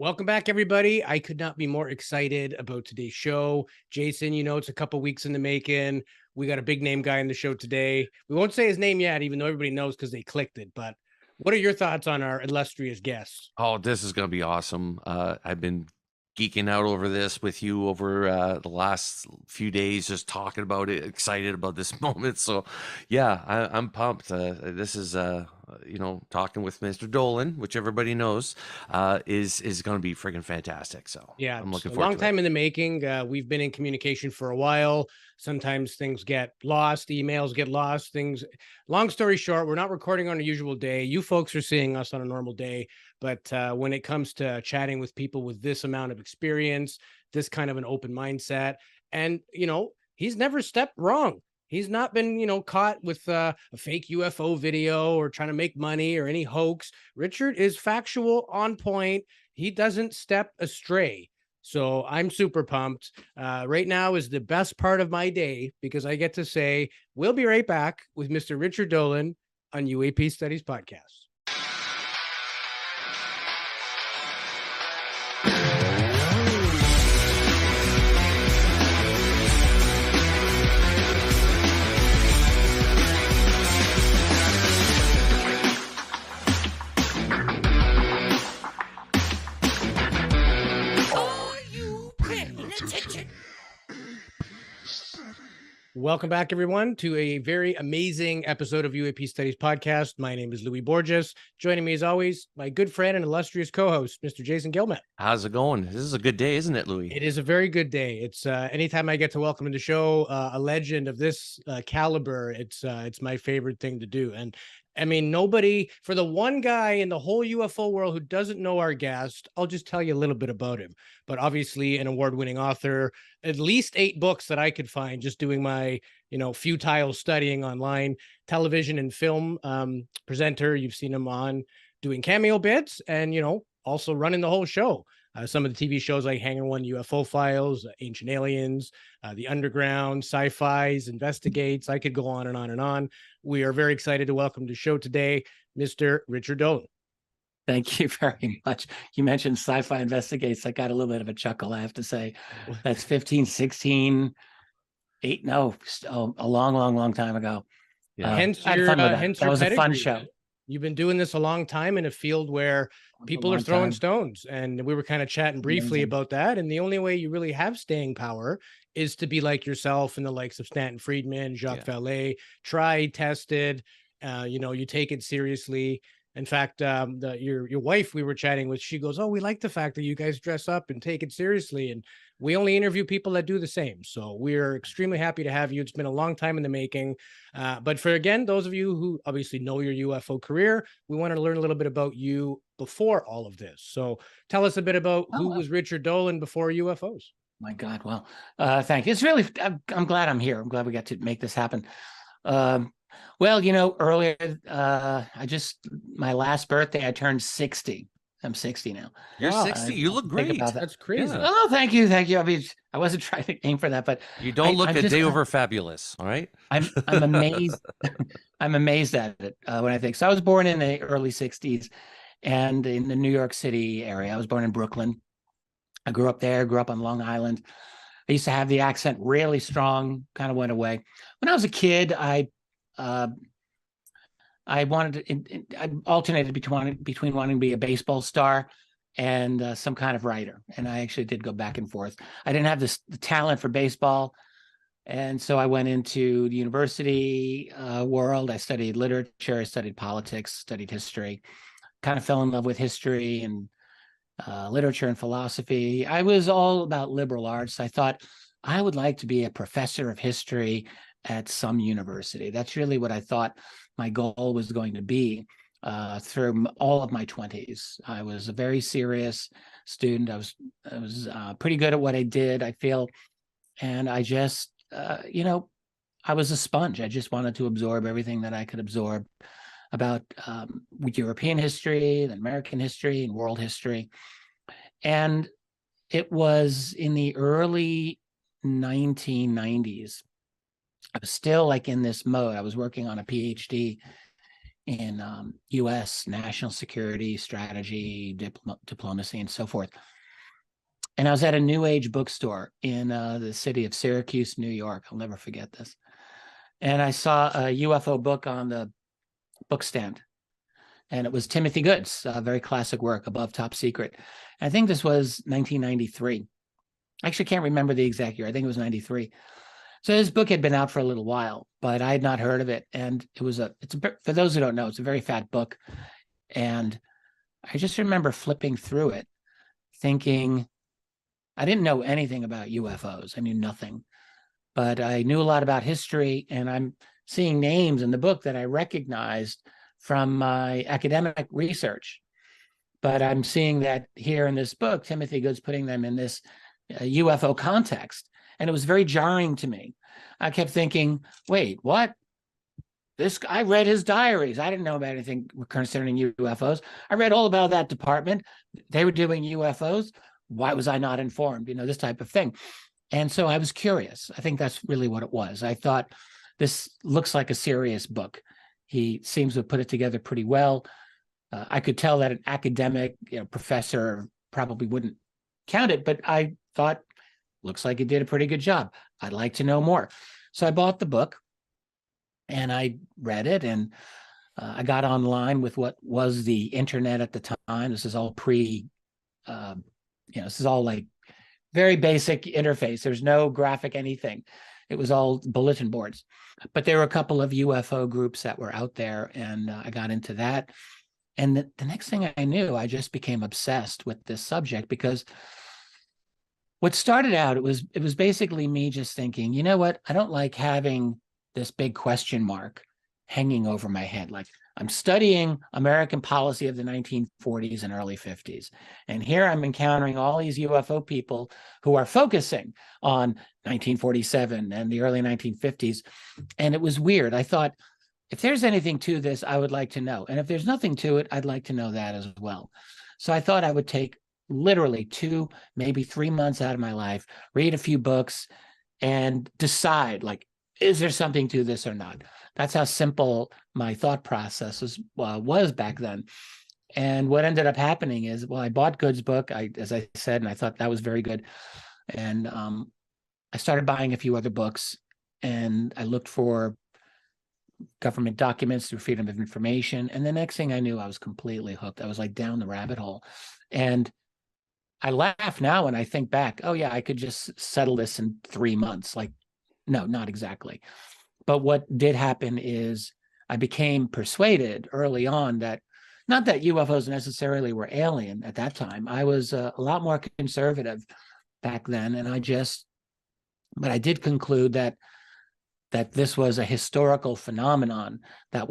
Welcome back, everybody. I could not be more excited about today's show. Jason, it's a couple weeks in the making. We got a big name guy in the show today. We won't say his name yet, even though everybody knows because they clicked it. But what are your thoughts on our illustrious guest? Oh, this is going to be awesome. I've been geeking out over this with you over the last few days, just talking about it, excited about this moment. So, yeah, I'm pumped. This is, talking with Mr. Dolan, which everybody knows, is going to be freaking fantastic. So, Yeah, I'm looking a forward long to time in the making. We've been in communication for a while. Sometimes things get lost, emails get lost, long story short, we're not recording on a usual day. You folks are seeing us on a normal day, but when it comes to chatting with people with this amount of experience, this kind of an open mindset, and he's never stepped wrong. He's not been, caught with a fake UFO video or trying to make money or any hoax. Richard is factual, on point. He doesn't step astray. So I'm super pumped. Right now is the best part of my day because I get to say, we'll be right back with Mr. Richard Dolan on UAP Studies Podcast. Welcome back, everyone, to a very amazing episode of UAP Studies Podcast. My name is Louis Borges. Joining me, as always, my good friend and illustrious co-host, Mr. Jason Gilmet. How's it going? This is a good day, isn't it, Louis? It is a very good day. It's anytime I get to welcome to the show a legend of this caliber, it's my favorite thing to do. And I mean, for the one guy in the whole UFO world who doesn't know our guest, I'll just tell you a little bit about him. But obviously an award-winning author, at least 8 books that I could find just doing my, futile studying online, television and film presenter. You've seen him on doing cameo bits and, also running the whole show. Some of the TV shows like Hangar One, UFO Files, Ancient Aliens, The Underground, Sci-Fi's, Investigates. I could go on and on and on. We are very excited to welcome to the show today, Mr. Richard Dolan. Thank you very much. You mentioned Sci-Fi Investigates. I got a little bit of a chuckle, I have to say. That's 15, 16, 8, no, a long time ago. Yeah. Hence your that was a fun show. You've been doing this a long time in a field where people are throwing stones. And we were kind of chatting briefly about that. And the only way you really have staying power is to be like yourself and the likes of Stanton Friedman, Jacques Vallée, tried, tested, you take it seriously. In fact, your wife we were chatting with, she goes, "Oh, we like the fact that you guys dress up and take it seriously. And we only interview people that do the same. So we're extremely happy to have you. It's been a long time in the making. But for, again, those of you who obviously know your UFO career, we want to learn a little bit about you before all of this. So tell us a bit about who was Richard Dolan before UFOs. My God. Well, thank you. It's really, I'm glad I'm here. I'm glad we got to make this happen. Well, earlier, my last birthday, I turned 60. I'm 60 now. You're 60. You look great. That's crazy. Yeah. Oh, thank you. I mean, I wasn't trying to aim for that, but you don't look a day over fabulous. All right. I'm amazed. I'm amazed at it when I think. So I was born in the early 60s and in the New York City area. I was born in Brooklyn. I grew up there, grew up on Long Island. I used to have the accent really strong, kind of went away. When I was a kid, I alternated between wanting to be a baseball star and some kind of writer. And I actually did go back and forth. I didn't have the talent for baseball. And so I went into the university world. I studied literature, I studied politics, studied history, kind of fell in love with history and literature and philosophy. I was all about liberal arts. I thought I would like to be a professor of history at some university. That's really what I thought my goal was going to be through all of my 20s. I was a very serious student. I was pretty good at what I did, I feel. And I just, I was a sponge. I just wanted to absorb everything that I could absorb about European history, and American history, and world history. And it was in the early 1990s. I was still like in this mode. I was working on a PhD in U.S. national security, strategy, diplomacy, and so forth. And I was at a New Age bookstore in the city of Syracuse, New York. I'll never forget this. And I saw a UFO book on the book stand. And it was Timothy Good's very classic work, Above Top Secret. I think this was 1993. I actually can't remember the exact year. I think it was 93. So this book had been out for a little while, but I had not heard of it. And for those who don't know, it's a very fat book. And I just remember flipping through it, thinking, I didn't know anything about UFOs. I knew nothing, but I knew a lot about history, and I'm seeing names in the book that I recognized from my academic research. But I'm seeing that here in this book, Timothy Good's putting them in this UFO context. And it was very jarring to me. I kept thinking, wait, what? I read his diaries. I didn't know about anything concerning UFOs. I read all about that department. They were doing UFOs. Why was I not informed? This type of thing. And so I was curious. I think that's really what it was. I thought, this looks like a serious book. He seems to have put it together pretty well. I could tell that an academic professor probably wouldn't count it, but I thought, looks like he did a pretty good job. I'd like to know more. So I bought the book and I read it, and I got online with what was the internet at the time. This is all this is all like very basic interface. There's no graphic anything. It was all bulletin boards. But there were a couple of UFO groups that were out there, and I got into that. And the next thing I knew, I just became obsessed with this subject, because what started out, it was basically me just thinking, you know what? I don't like having this big question mark hanging over my head. Like, I'm studying American policy of the 1940s and early 50s. And here I'm encountering all these UFO people who are focusing on 1947 and the early 1950s. And it was weird. I thought, if there's anything to this, I would like to know. And if there's nothing to it, I'd like to know that as well. So I thought I would take literally 2, maybe 3 months out of my life, read a few books, and decide, like, is there something to this or not? That's how simple my thought process was back then. And what ended up happening is, well, I bought Good's book, as I said, and I thought that was very good. And I started buying a few other books, and I looked for government documents through Freedom of Information. And the next thing I knew, I was completely hooked. I was like down the rabbit hole. And I laugh now when I think back, oh yeah, I could just settle this in 3 months. Like, no, not exactly. But what did happen is I became persuaded early on that, not that UFOs necessarily were alien at that time. I was a lot more conservative back then. And but I did conclude that this was a historical phenomenon that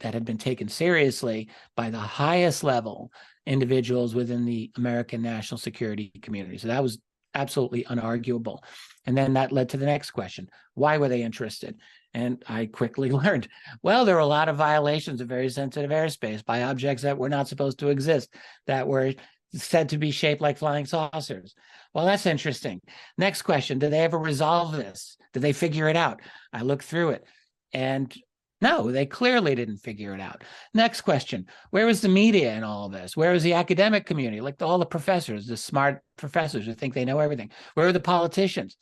had been taken seriously by the highest level individuals within the American national security community. So that was absolutely unarguable. And then that led to the next question. Why were they interested? And I quickly learned, well, there were a lot of violations of very sensitive airspace by objects that were not supposed to exist, that were said to be shaped like flying saucers. Well, that's interesting. Next question, did they ever resolve this? Did they figure it out? I looked through it, and no, they clearly didn't figure it out. Next question, where was the media in all of this? Where was the academic community? Like all the professors, the smart professors who think they know everything. Where are the politicians?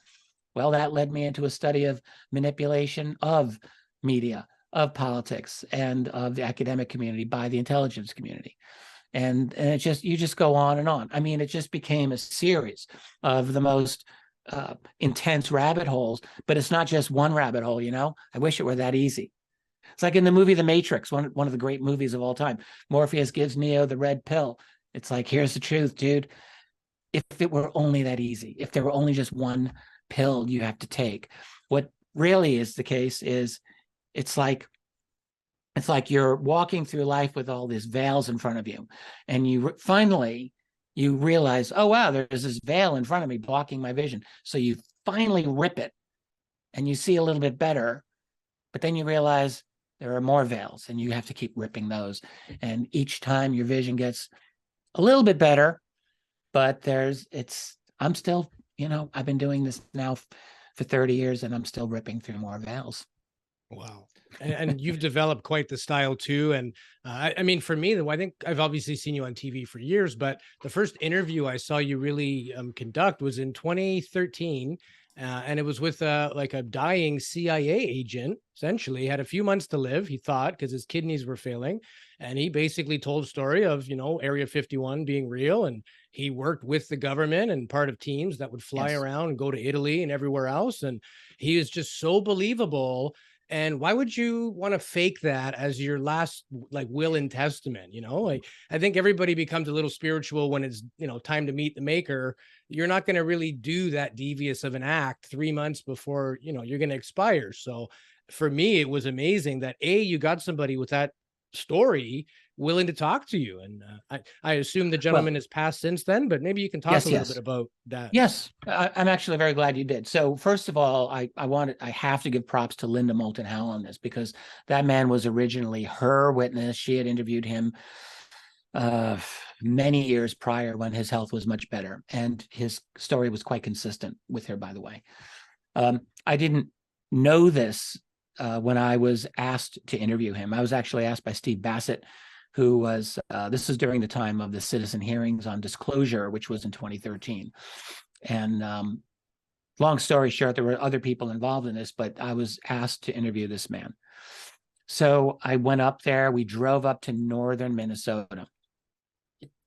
Well, that led me into a study of manipulation of media, of politics, and of the academic community by the intelligence community. And you just go on and on. I mean, it just became a series of the most intense rabbit holes, but it's not just one rabbit hole, I wish it were that easy. It's like in the movie The Matrix, one of the great movies of all time. Morpheus gives Neo the red pill. It's like, here's the truth, dude. If it were only that easy, if there were only just one pill you have to take. What really is the case is it's like you're walking through life with all these veils in front of you, and you finally realize, oh wow, there's this veil in front of me blocking my vision. So you finally rip it and you see a little bit better, but then you realize there are more veils and you have to keep ripping those. And each time your vision gets a little bit better, but I'm still, I've been doing this now for 30 years and I'm still ripping through more veils. Wow. And you've developed quite the style too. And I mean, for me, though, I think I've obviously seen you on TV for years, but the first interview I saw you really conduct was in 2013. And it was with like a dying CIA agent, essentially. He had a few months to live, he thought, because his kidneys were failing. And he basically told a story of, Area 51 being real. And he worked with the government and part of teams that would fly Yes. around and go to Italy and everywhere else. And he is just so believable. And why would you want to fake that as your last like will and testament? Like I think everybody becomes a little spiritual when it's, time to meet the maker. You're not going to really do that devious of an act 3 months before, you're going to expire. So for me, it was amazing that you got somebody with that story willing to talk to you. And I assume the gentleman has passed since then, but maybe you can talk a little bit about that. Yes, I'm actually very glad you did. So first of all, I have to give props to Linda Moulton Howe on this, because that man was originally her witness. She had interviewed him many years prior when his health was much better, and his story was quite consistent with her, by the way. I didn't know this when I was asked to interview him. I was actually asked by Steve Bassett, who was, this is during the time of the citizen hearings on disclosure, which was in 2013. And long story short, there were other people involved in this, but I was asked to interview this man. So I went up there. We drove up to northern Minnesota.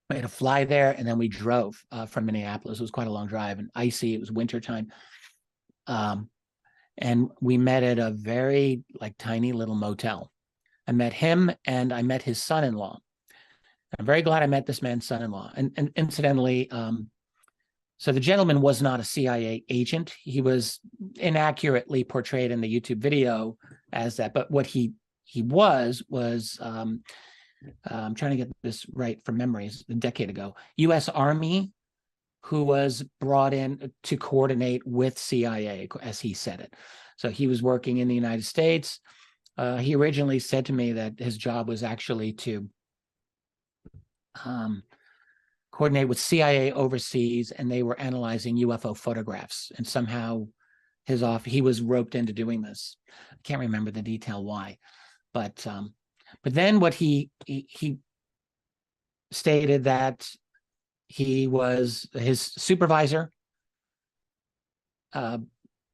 We had to fly there, and then we drove from Minneapolis. It was quite a long drive and icy. It was wintertime. And we met at a very tiny little motel. I met him, and I met his son-in-law. I'm very glad I met this man's son-in-law. And incidentally, so the gentleman was not a CIA agent. He was inaccurately portrayed in the YouTube video as that. But what he was I'm trying to get this right from memories, a decade ago, U.S. Army, who was brought in to coordinate with CIA, as he said it. So he was working in the United States. He originally said to me that his job was actually to coordinate with CIA overseas, and they were analyzing UFO photographs. And somehow he was roped into doing this. I can't remember the detail why, but then what he stated that his supervisor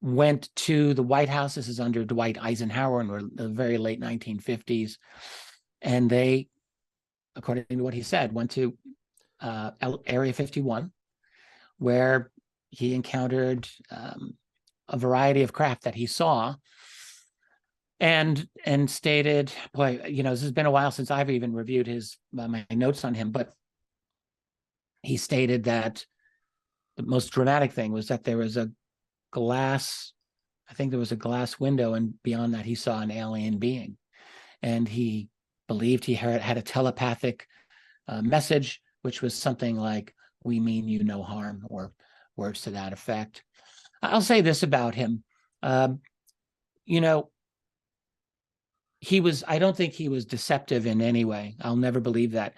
went to the White House. This is under Dwight Eisenhower in the very late 1950s. And they, according to what he said, went to Area 51, where he encountered a variety of craft that he saw, and stated, boy, this has been a while since I've even reviewed my notes on him, but he stated that the most dramatic thing was that there was a glass window, and beyond that he saw an alien being, and he believed he had a telepathic message, which was something like, "We mean you no harm," or words to that effect. I'll say this about him. I don't think he was deceptive in any way. I'll never believe that.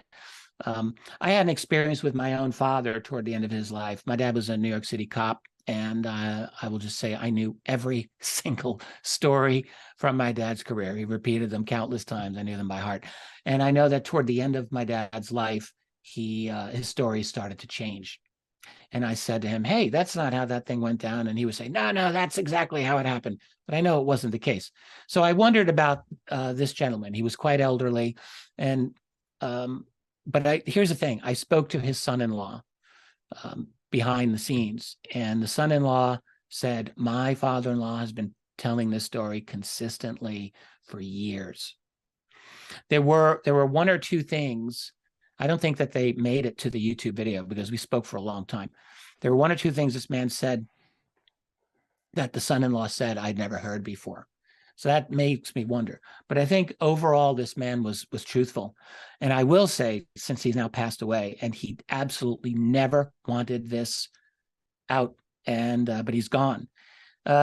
I had an experience with my own father toward the end of his life. My dad was a New York City cop, and I will just say I knew every single story from my dad's career. He repeated them countless times. I knew them by heart. And I know that toward the end of my dad's life, his story started to change. And I said to him, "Hey, that's not how that thing went down." And he would say, no, that's exactly how it happened. But I know it wasn't the case. So I wondered about this gentleman. He was quite elderly. And but here's the thing. I spoke to his son-in-law behind the scenes, and the son-in-law said, "My father-in-law has been telling this story consistently for years." There were one or two things. I don't think that they made it to the YouTube video because we spoke for a long time. There were one or two things this man said that the son-in-law said I'd never heard before. So that makes me wonder. But I think overall this man was truthful. And I will say, since he's now passed away, and he absolutely never wanted this out, and but he's gone.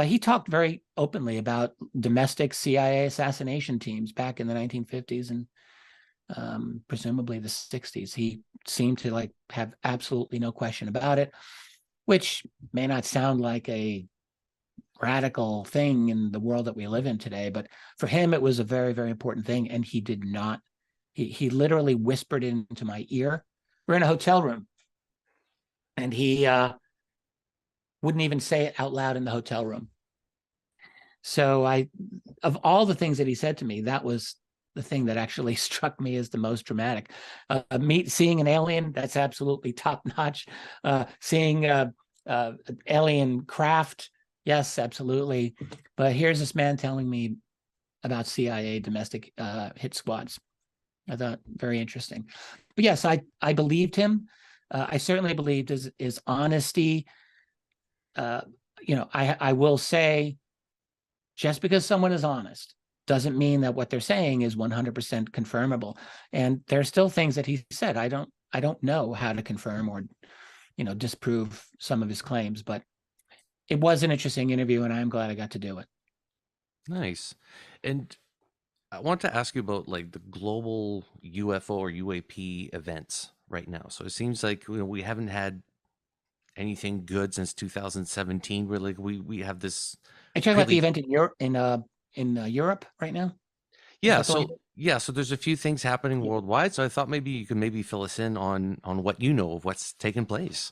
He talked very openly about domestic CIA assassination teams back in the 1950s and presumably the 60s. He seemed to have absolutely no question about it, which may not sound like a radical thing in the world that we live in today. But for him, it was a very, very important thing. And he did not, he literally whispered into my ear. We're in a hotel room, and he wouldn't even say it out loud in the hotel room. So of all the things that he said to me, that was the thing that actually struck me as the most dramatic. Seeing an alien, that's absolutely top notch. Seeing alien craft, yes, absolutely. But here's this man telling me about CIA domestic hit squads. I thought very interesting. But yes, I believed him. I certainly believed his honesty. I will say, just because someone is honest doesn't mean that what they're saying is 100% confirmable. And there's still things that he said I don't know how to confirm or disprove some of his claims, but it was an interesting interview, and I'm glad I got to do it. Nice. And I want to ask you about like the global UFO or UAP events right now. So it seems like we haven't had anything good since 2017. We're like we have this. Are you talking about the event in Europe Europe right now? Yeah. So there's a few things happening worldwide. So I thought maybe you could fill us in on what you know of what's taken place.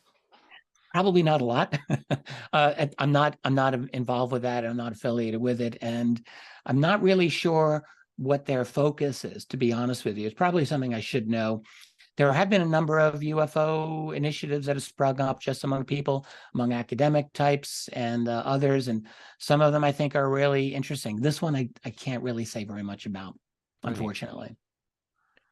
Probably not a lot. I'm not involved with that. I'm not affiliated with it, and I'm not really sure what their focus is, to be honest with you. It's probably something I should know. There have been a number of UFO initiatives that have sprung up just among people, among academic types and others, and some of them I think are really interesting. This one I can't really say very much about, unfortunately.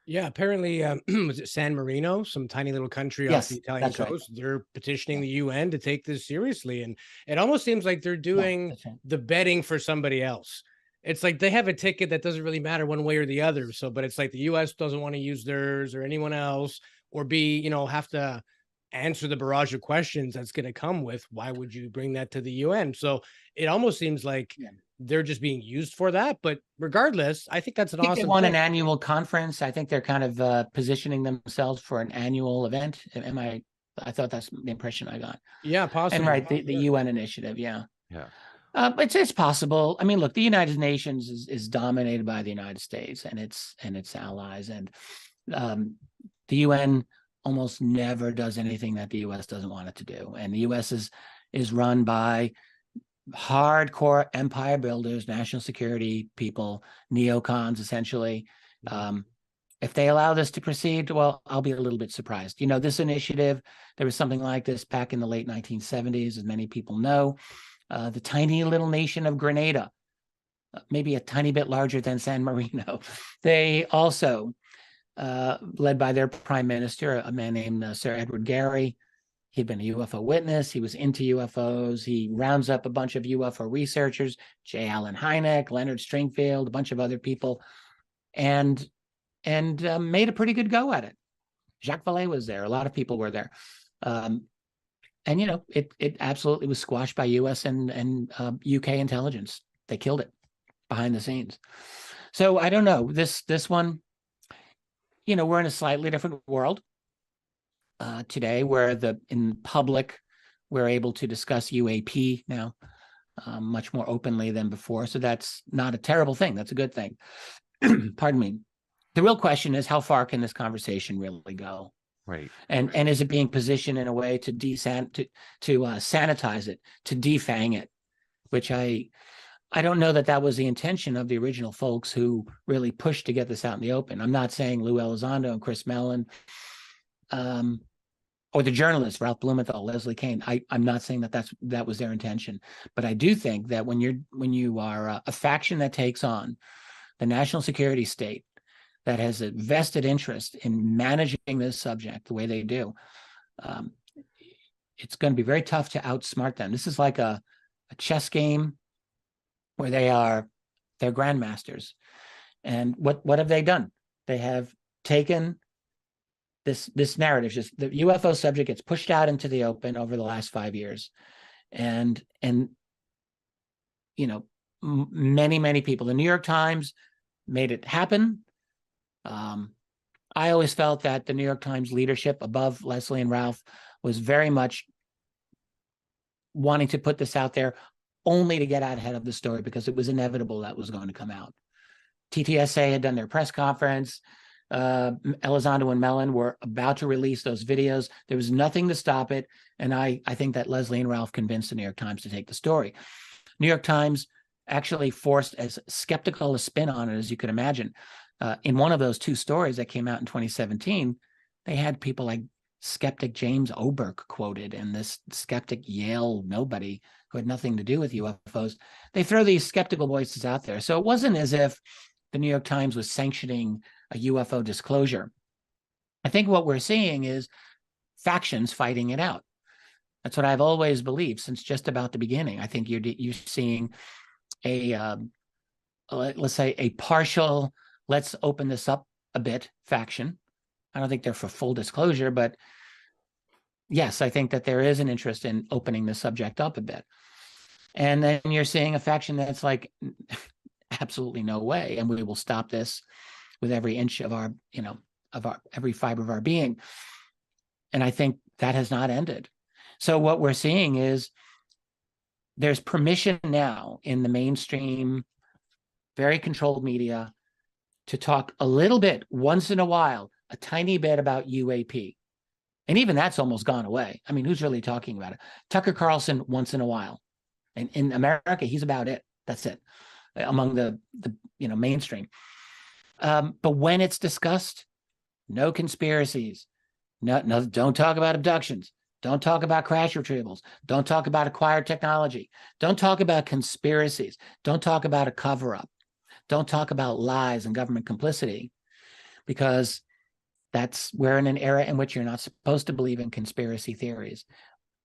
Yeah, apparently, was it San Marino, some tiny little country off the Italian coast? Right. They're petitioning the UN to take this seriously, and it almost seems like they're doing the betting for somebody else. It's like they have a ticket that doesn't really matter one way or the other. So, but it's like the US doesn't want to use theirs or anyone else, or have to answer the barrage of questions that's going to come with, why would you bring that to the UN? So it almost seems like they're just being used for that. But regardless, I think that's an awesome thing. They want an annual conference. I think they're kind of positioning themselves for an annual event. I thought that's the impression I got. Yeah, possibly. And the UN initiative. Yeah. Yeah. It's possible. I mean, look, the United Nations is dominated by the United States and its allies, and the UN almost never does anything that the US doesn't want it to do. And the US is run by hardcore empire builders, national security people, neocons, essentially. If they allow this to proceed, well, I'll be a little bit surprised. This initiative, there was something like this back in the late 1970s, as many people know. The tiny little nation of Grenada, maybe a tiny bit larger than San Marino. They also, led by their prime minister, a man named Sir Edward Gary. He'd been a UFO witness. He was into UFOs. He rounds up a bunch of UFO researchers, J. Allen Hynek, Leonard Stringfield, a bunch of other people, and made a pretty good go at it. Jacques Vallée was there. A lot of people were there. And it absolutely was squashed by U.S. and UK intelligence. They killed it behind the scenes. So I don't know. This one, we're in a slightly different world today, where in public we're able to discuss UAP now much more openly than before. So that's not a terrible thing. That's a good thing. Pardon me. The real question is, how far can this conversation really go? Right. And is it being positioned in a way to sanitize it, to defang it, which I don't know that was the intention of the original folks who really pushed to get this out in the open. I'm not saying Lou Elizondo and Chris Mellon, or the journalists, Ralph Blumenthal, Leslie Kean. I'm not saying that was their intention, but I do think that when you are a faction that takes on the national security state, that has a vested interest in managing this subject the way they do, it's going to be very tough to outsmart them. This is like a chess game where they're grandmasters. And what have they done? They have taken this narrative, just the UFO subject gets pushed out into the open over the last 5 years. And many people, the New York Times made it happen. I always felt that the New York Times leadership, above Leslie and Ralph, was very much wanting to put this out there only to get out ahead of the story because it was inevitable that was going to come out. TTSA had done their press conference. Elizondo and Mellon were about to release those videos. There was nothing to stop it. And I think that Leslie and Ralph convinced the New York Times to take the story. New York Times actually forced as skeptical a spin on it as you could imagine. In one of those two stories that came out in 2017, they had people like skeptic James Oberk quoted and this skeptic Yale nobody who had nothing to do with UFOs. They throw these skeptical voices out there. So it wasn't as if the New York Times was sanctioning a UFO disclosure. I think what we're seeing is factions fighting it out. That's what I've always believed since just about the beginning. I think you're seeing a, let's say, a partial, let's open this up a bit faction. I don't think they're for full disclosure, but yes, I think that there is an interest in opening the subject up a bit. And then you're seeing a faction that's like, absolutely no way, and we will stop this with every inch of our, every fiber of our being. And I think that has not ended. So what we're seeing is there's permission now in the mainstream, very controlled media to talk a little bit, once in a while, a tiny bit about UAP. And even that's almost gone away. I mean, who's really talking about it? Tucker Carlson once in a while. And in America, he's about it. That's it, among the mainstream. But when it's discussed, no conspiracies. No, don't talk about abductions. Don't talk about crash retrievals. Don't talk about acquired technology. Don't talk about conspiracies. Don't talk about a cover-up. Don't talk about lies and government complicity, because we're in an era in which you're not supposed to believe in conspiracy theories.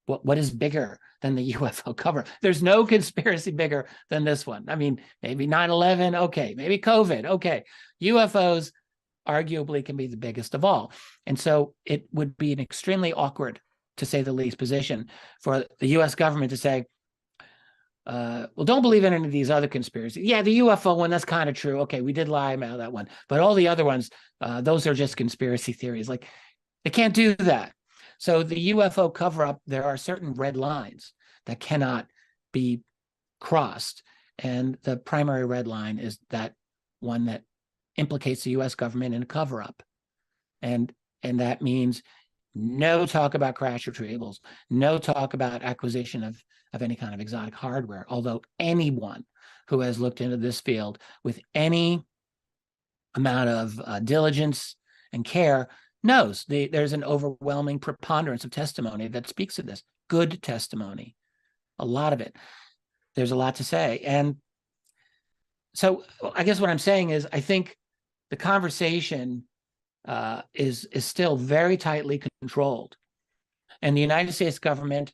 What is bigger than the UFO cover? There's no conspiracy bigger than this one. I mean, maybe 9/11, okay. Maybe COVID, okay. UFOs arguably can be the biggest of all. And so it would be an extremely awkward, to say the least, position for the US government to say, well, don't believe in any of these other conspiracies. Yeah, the UFO one, that's kind of true. Okay, we did lie about that one. But all the other ones, those are just conspiracy theories. Like, they can't do that. So the UFO cover-up, there are certain red lines that cannot be crossed. And the primary red line is that one that implicates the US government in a cover-up. And that means no talk about crash retrievals, no talk about acquisition of any kind of exotic hardware. Although anyone who has looked into this field with any amount of diligence and care knows there's an overwhelming preponderance of testimony that speaks to this. Good testimony, a lot of it. There's a lot to say. And so I guess what I'm saying is I think the conversation is still very tightly controlled. And the United States government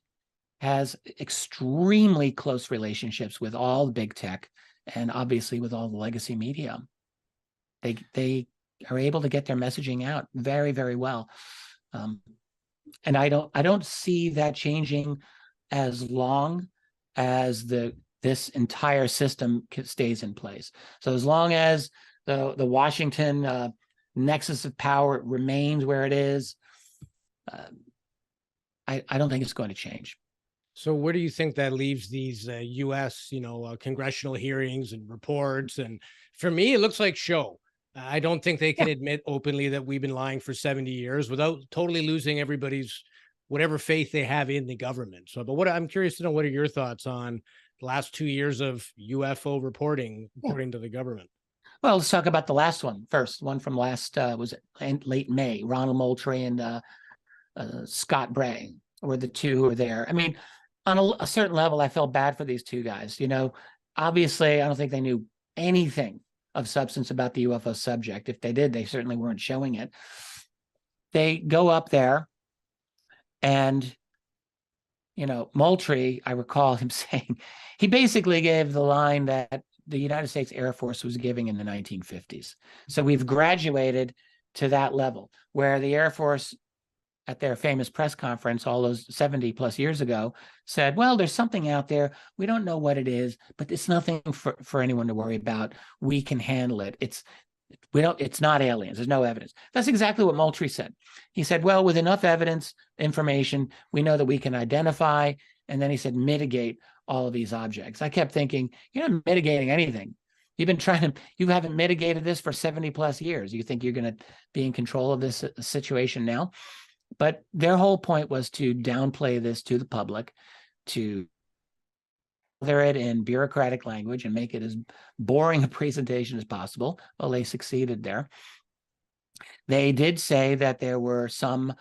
has extremely close relationships with all the big tech and obviously with all the legacy media. They are able to get their messaging out very, very well. And I don't see that changing as long as this entire system stays in place. So as long as the Washington nexus of power remains where it is, I don't think it's going to change. So where do you think that leaves these U.S., congressional hearings and reports? And for me, it looks like show. I don't think they can admit openly that we've been lying for 70 years without totally losing everybody's whatever faith they have in the government. So, but I'm curious to know, what are your thoughts on the last 2 years of UFO reporting, according to the government? Well, let's talk about the last one first. One from last was late May. Ronald Moultrie and Scott Bray were the two who were there. I mean, on a certain level, I felt bad for these two guys. Obviously, I don't think they knew anything of substance about the UFO subject. If they did, they certainly weren't showing it. They go up there and, Moultrie, I recall him saying, he basically gave the line that the United States Air Force was giving in the 1950s. So we've graduated to that level where the Air Force, at their famous press conference all those 70 plus years ago, said, well, there's something out there. We don't know what it is, but it's nothing for anyone to worry about. We can handle it. It's not aliens. There's no evidence. That's exactly what Moultrie said. He said, well, with enough evidence, information, we know that we can identify, and then he said, mitigate all of these objects. I kept thinking, you're not mitigating anything. You haven't mitigated this for 70 plus years. You think you're going to be in control of this situation now? But their whole point was to downplay this to the public, to gather it in bureaucratic language and make it as boring a presentation as possible. Well, they succeeded there. They did say that there were some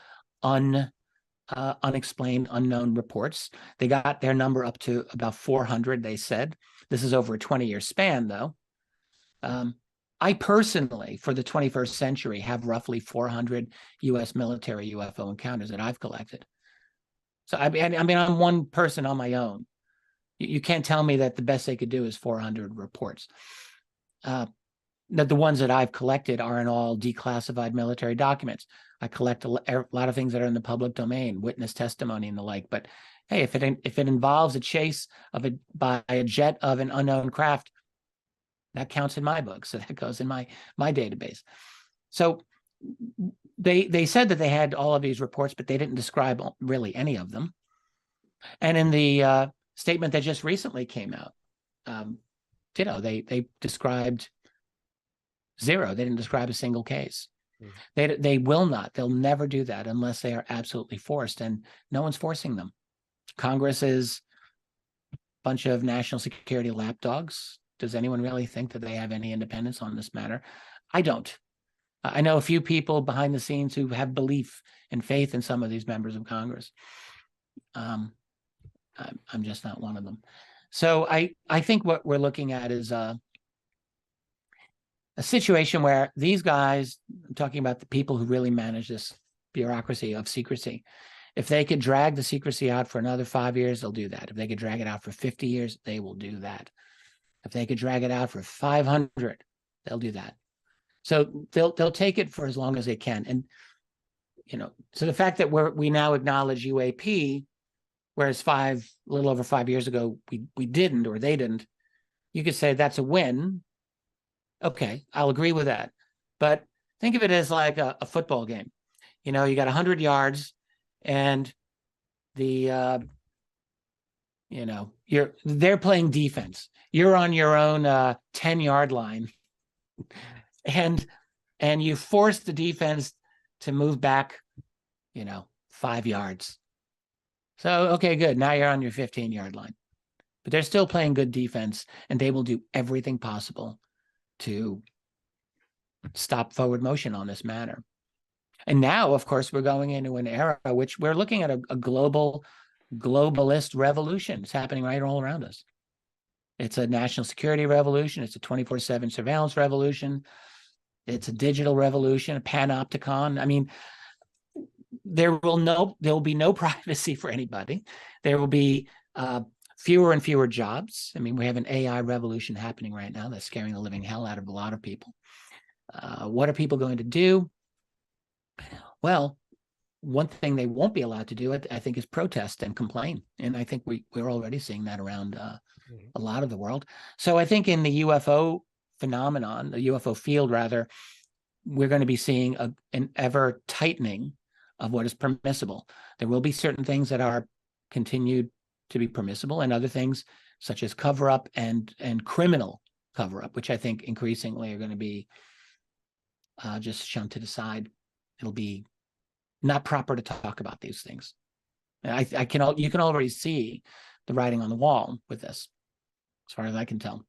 unexplained, unknown reports. They got their number up to about 400, they said. This is over a 20-year span, though. I personally, for the 21st century, have roughly 400 U.S. military UFO encounters that I've collected. So I mean, I'm one person on my own. You can't tell me that the best they could do is 400 reports. That the ones that I've collected aren't all declassified military documents. I collect a lot of things that are in the public domain, witness testimony and the like. But hey, if it involves a chase by a jet of an unknown craft, that counts in my book. So that goes in my database. So they said that they had all of these reports, but they didn't describe really any of them. And in the statement that just recently came out, they described zero. They didn't describe a single case. They will not. They'll never do that unless they are absolutely forced, and no one's forcing them. Congress is a bunch of national security lapdogs. Does anyone really think that they have any independence on this matter? I don't. I know a few people behind the scenes who have belief and faith in some of these members of Congress. I'm just not one of them. So I think what we're looking at is a situation where these guys, I'm talking about the people who really manage this bureaucracy of secrecy, if they could drag the secrecy out for another 5 years, they'll do that. If they could drag it out for 50 years, they will do that. If they could drag it out for 500, they'll do that. So they'll take it for as long as they can. And, so the fact that we now acknowledge UAP, whereas a little over 5 years ago, we didn't, or they didn't, you could say that's a win. Okay, I'll agree with that. But think of it as like a football game. You got 100 yards and they're playing defense. You're on your own 10-yard line, and you force the defense to move back, 5 yards. So, okay, good. Now you're on your 15-yard line. But they're still playing good defense, and they will do everything possible to stop forward motion on this matter. And now, of course, we're going into an era which we're looking at a globalist revolution. It's happening right all around us. It's a national security revolution. It's a 24/7 surveillance revolution. It's a digital revolution, a panopticon. I mean, there will be no privacy for anybody. There will be fewer and fewer jobs. I mean, we have an AI revolution happening right now that's scaring the living hell out of a lot of people. What are people going to do? Well, one thing they won't be allowed to do, I think, is protest and complain. And I think we're already seeing that around a lot of the world. So I think in the UFO phenomenon, the UFO field, rather, we're going to be seeing an ever tightening of what is permissible. There will be certain things that are continued to be permissible, and other things such as cover-up and criminal cover-up, which I think increasingly are going to be just shunted aside. It'll be not proper to talk about these things. And you can already see the writing on the wall with this, as far as I can tell.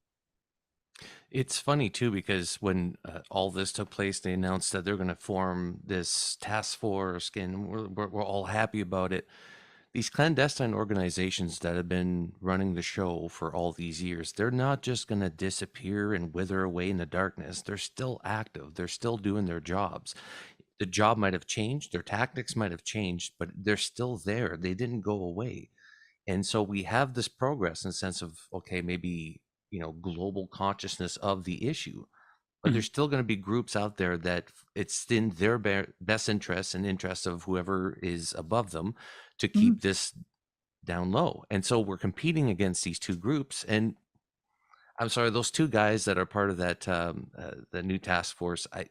It's funny too, because when all this took place, they announced that they're going to form this task force, and we're all happy about it. These clandestine organizations that have been running the show for all these years, they're not just going to disappear and wither away in the darkness. They're still active. They're still doing their jobs. The job might have changed, their tactics might have changed, but they're still there. They didn't go away. And so we have this progress in the sense of, okay, maybe, global consciousness of the issue, but there's still going to be groups out there that it's in their best interests and interests of whoever is above them to keep this down low. And so we're competing against these two groups. And I'm sorry, those two guys that are part of that, the new task force, I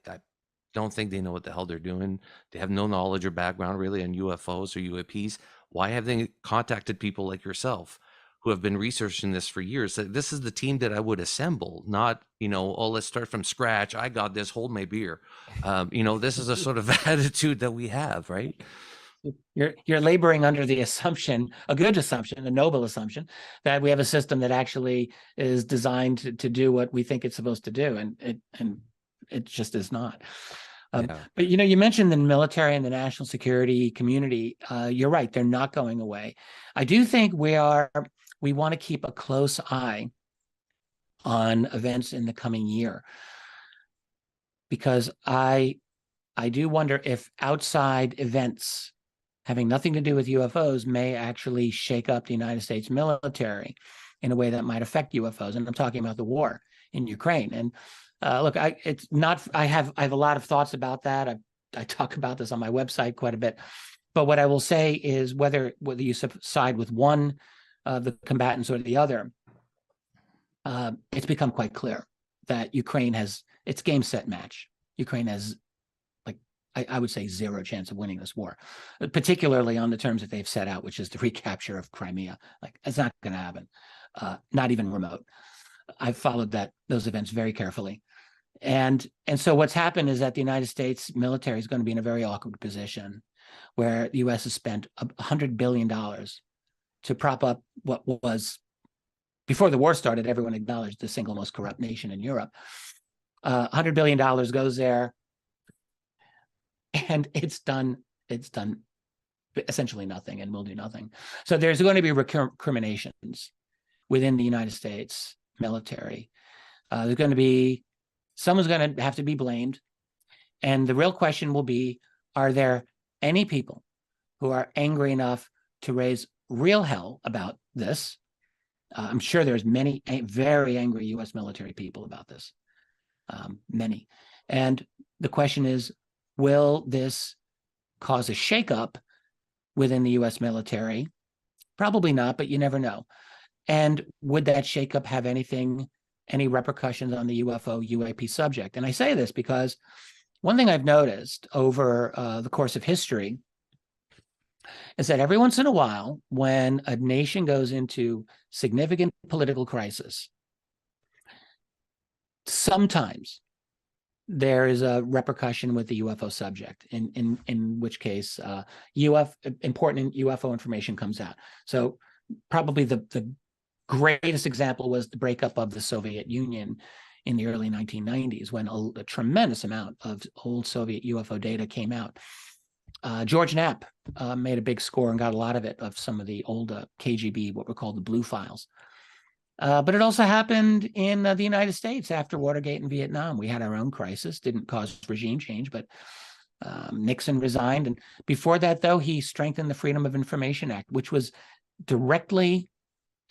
don't think they know what the hell they're doing. They have no knowledge or background really on UFOs or UAPs. Why have they contacted people like yourself who have been researching this for years, that this is the team that I would assemble, not, oh, let's start from scratch. I got this, hold my beer. This is a sort of attitude that we have, right? You're laboring under the assumption, a good assumption, a noble assumption, that we have a system that actually is designed to do what we think it's supposed to do, and it just is not. Yeah. But you mentioned the military and the national security community. You're right; they're not going away. I do think we want to keep a close eye on events in the coming year, because I do wonder if outside events having nothing to do with UFOs may actually shake up the United States military in a way that might affect UFOs. And I'm talking about the war in Ukraine. And look, I have a lot of thoughts about that. I talk about this on my website quite a bit. But what I will say is whether you side with one of the combatants or the other, it's become quite clear that Ukraine has its game, set, match. Ukraine has, I would say, zero chance of winning this war, particularly on the terms that they've set out, which is the recapture of Crimea. It's not going to happen, not even remote. I've followed those events very carefully. And so what's happened is that the United States military is going to be in a very awkward position where the U.S. has spent $100 billion to prop up what was, before the war started, everyone acknowledged the single most corrupt nation in Europe. $100 billion goes there, and it's done essentially nothing, and will do nothing. So there's going to be recriminations within the United States military. There's going to be, someone's going to have to be blamed. And the real question will be, are there any people who are angry enough to raise real hell about this? I'm sure there's many very angry U.S. military people about this, many. And the question is, will this cause a shakeup within the U.S. military? Probably not, but you never know. And would that shakeup have any repercussions on the UFO UAP subject? And I say this because one thing I've noticed over the course of history is that every once in a while, when a nation goes into significant political crisis, sometimes there is a repercussion with the UFO subject, in which case important UFO information comes out. So probably the greatest example was the breakup of the Soviet Union in the early 1990s, when a tremendous amount of old Soviet UFO data came out. George Knapp made a big score and got a lot of it, of some of the old KGB, what were called the blue files. But it also happened in the United States after Watergate and Vietnam. We had our own crisis, didn't cause regime change, but Nixon resigned. And before that, though, he strengthened the Freedom of Information Act, which was directly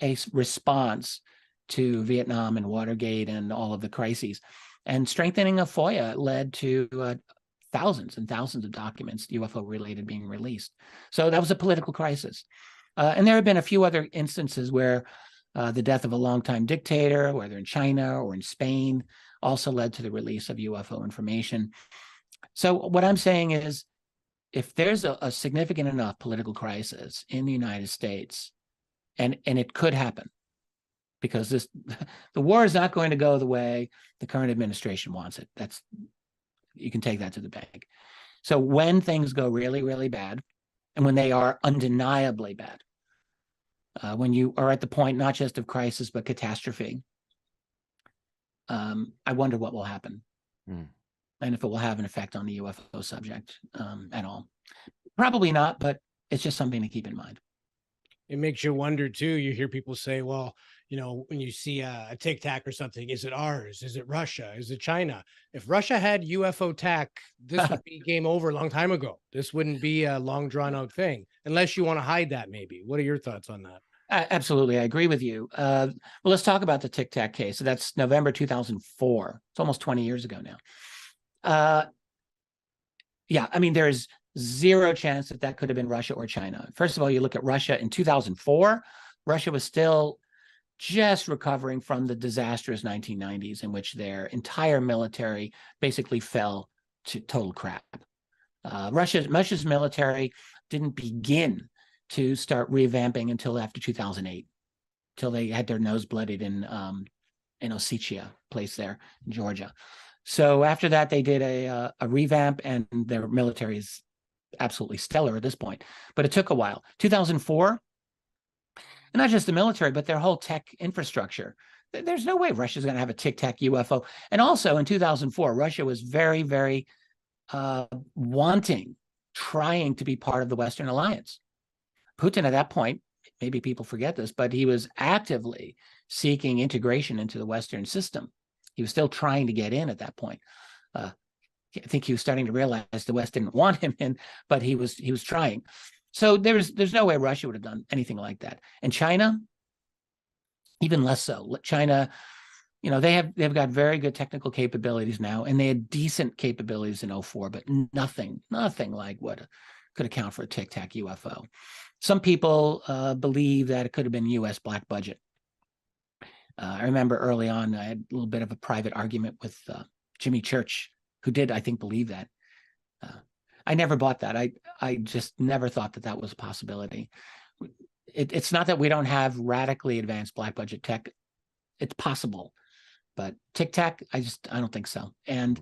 a response to Vietnam and Watergate and all of the crises. And strengthening of FOIA led to thousands and thousands of documents, UFO-related, being released. So that was a political crisis. And there have been a few other instances where the death of a longtime dictator, whether in China or in Spain, also led to the release of UFO information. So what I'm saying is, if there's a significant enough political crisis in the United States, and it could happen, because the war is not going to go the way the current administration wants it. You can take that to the bank. So when things go really, really bad, and when they are undeniably bad, when you are at the point not just of crisis but catastrophe, I wonder what will happen, and if it will have an effect on the UFO subject at all. Probably not, but it's just something to keep in mind. It makes you wonder too. You hear people say, well, when you see a tic tac or something, is it ours? Is it Russia? Is it China? If Russia had UFO tac, this would be game over a long time ago. This wouldn't be a long drawn out thing, unless you want to hide that maybe. What are your thoughts on that? Absolutely. I agree with you. Well, let's talk about the tic tac case. So that's November 2004. It's almost 20 years ago now. Yeah, I mean, there's zero chance that could have been Russia or China. First of all, you look at Russia in 2004, Russia was still just recovering from the disastrous 1990s, in which their entire military basically fell to total crap. Russia's military didn't begin to start revamping until after 2008. till they had their nose bloodied in Ossetia, place there in Georgia. So after that, they did a revamp, and their military is absolutely stellar at this point. But it took a while. 2004, and not just the military, but their whole tech infrastructure. There's no way Russia's going to have a tic-tac UFO. And also in 2004, Russia was very, very trying to be part of the Western alliance. Putin at that point, maybe people forget this, but he was actively seeking integration into the Western system. He was still trying to get in at that point. I think he was starting to realize the West didn't want him in, but he was trying. So there's no way Russia would have done anything like that. And China, even less so. China, they've got very good technical capabilities now, and they had decent capabilities in 2004, but nothing like what could account for a tic-tac UFO. Some people believe that it could have been U.S. black budget. I remember early on, I had a little bit of a private argument with Jimmy Church, who did, I think, believe that. I never bought that. I just never thought that was a possibility. It's not that we don't have radically advanced black budget tech. It's possible. But tic-tac, I don't think so. And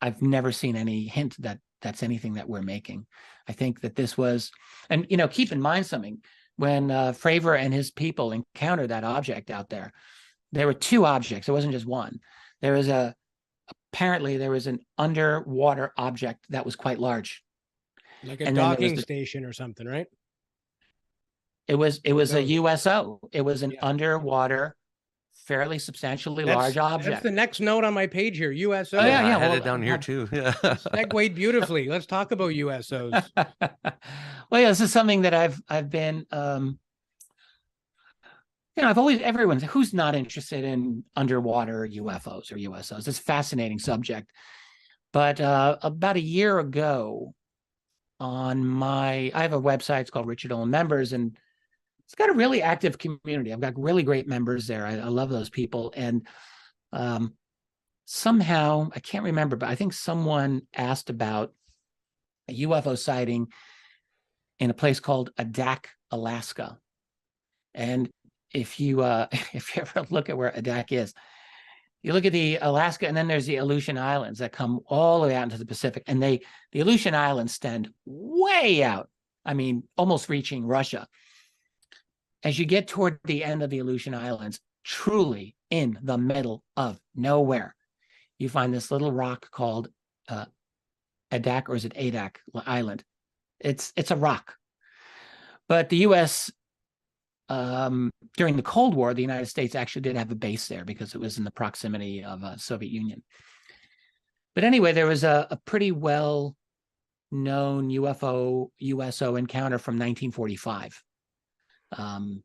I've never seen any hint that that's anything that we're making. I think that this was, and keep in mind something, when Fravor and his people encountered that object out there, there were two objects. It wasn't just one. Apparently there was an underwater object that was quite large. Like a docking station or something, right? It was a USO. It was an underwater, fairly substantially large object. That's the next note on my page here, USO. Oh, yeah. I had it down here too. Yeah. Segued beautifully. Let's talk about USOs. Well, yeah, this is something that I've been, everyone who's not interested in underwater UFOs or USOs. It's a fascinating subject. But about a year ago, I have a website. It's called Richard Dolan Members, and it's got a really active community. I've got really great members there. I love those people. And somehow, I can't remember, but I think someone asked about a UFO sighting in a place called Adak, Alaska. And if you ever look at where Adak is, you look at the Alaska, and then there's the Aleutian Islands that come all the way out into the Pacific. And the Aleutian Islands stand way out. I mean, almost reaching Russia. As you get toward the end of the Aleutian Islands, truly in the middle of nowhere, you find this little rock called Adak, or is it Adak Island? It's a rock. But the U.S., during the Cold War, the United States actually did have a base there because it was in the proximity of the Soviet Union. But anyway, there was a pretty well-known USO encounter from 1945. In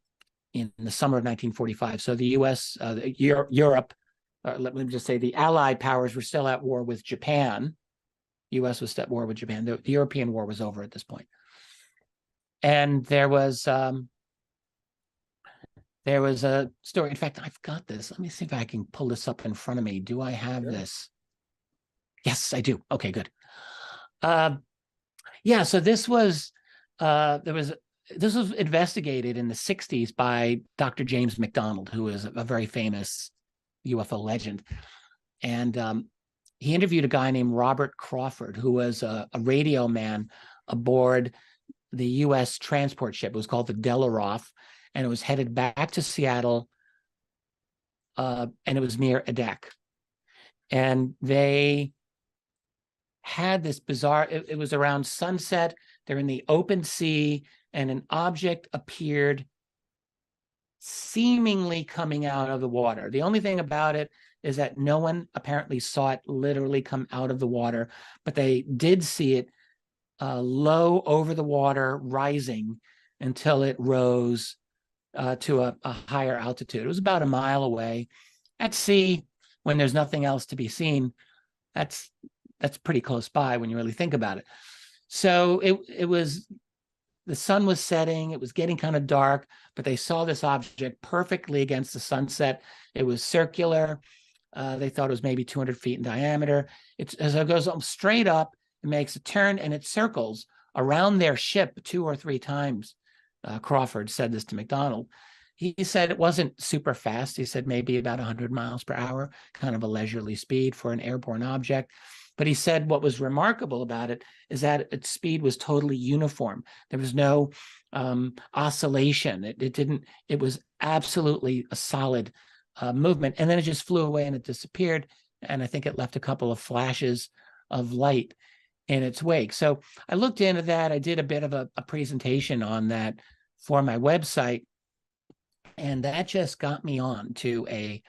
the summer of 1945. So the U.S., Europe, let me just say the Allied powers were still at war with Japan. U.S. was at war with Japan. The European war was over at this point. And there was a story. In fact, I've got this. Let me see if I can pull this up in front of me. Do I have this? Yes, I do. Okay, good. Yeah, so this was investigated in the 60s by Dr. James McDonald, who is a very famous UFO legend. And he interviewed a guy named Robert Crawford, who was a radio man aboard the U.S. transport ship. It was called the Delaroff, and it was headed back to Seattle, and it was near Adak. And they had this bizarre, it was around sunset. They're in the open sea, and an object appeared seemingly coming out of the water. The only thing about it is that no one apparently saw it literally come out of the water, but they did see it low over the water, rising until it rose to a higher altitude. It was about a mile away. At sea, when there's nothing else to be seen, that's pretty close by when you really think about it. So it was, the sun was setting, it was getting kind of dark, but they saw this object perfectly against the sunset. It was circular. They thought it was maybe 200 feet in diameter. As it goes straight up, it makes a turn, and it circles around their ship 2 or 3 times. Crawford said this to McDonald. he said it wasn't super fast. He said maybe about 100 miles per hour, kind of a leisurely speed for an airborne object. But he said what was remarkable about it is that its speed was totally uniform. There was no oscillation. It was absolutely a solid movement. And then it just flew away and it disappeared. And I think it left a couple of flashes of light in its wake. So I looked into that. I did a bit of a presentation on that for my website. And that just got me on to a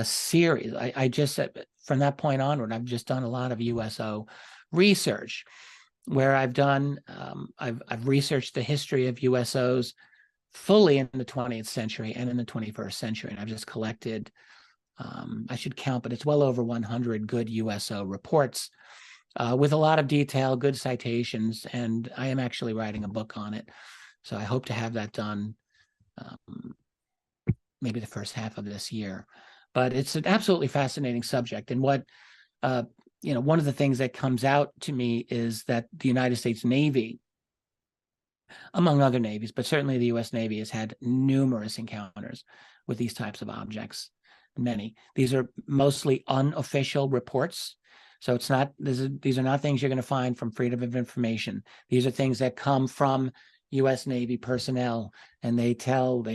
series. I just, from that point onward, I've just done a lot of USO research where I've done, I've researched the history of USOs fully in the 20th century and in the 21st century. And I've just collected, I should count, but it's well over 100 good USO reports with a lot of detail, good citations. And I am actually writing a book on it. So I hope to have that done maybe the first half of this year. But it's an absolutely fascinating subject. And what, one of the things that comes out to me is that the United States Navy, among other navies, but certainly the U.S. Navy, has had numerous encounters with these types of objects, many. These are mostly unofficial reports. So it's not, these are not things you're going to find from Freedom of Information. These are things that come from U.S. Navy personnel, and they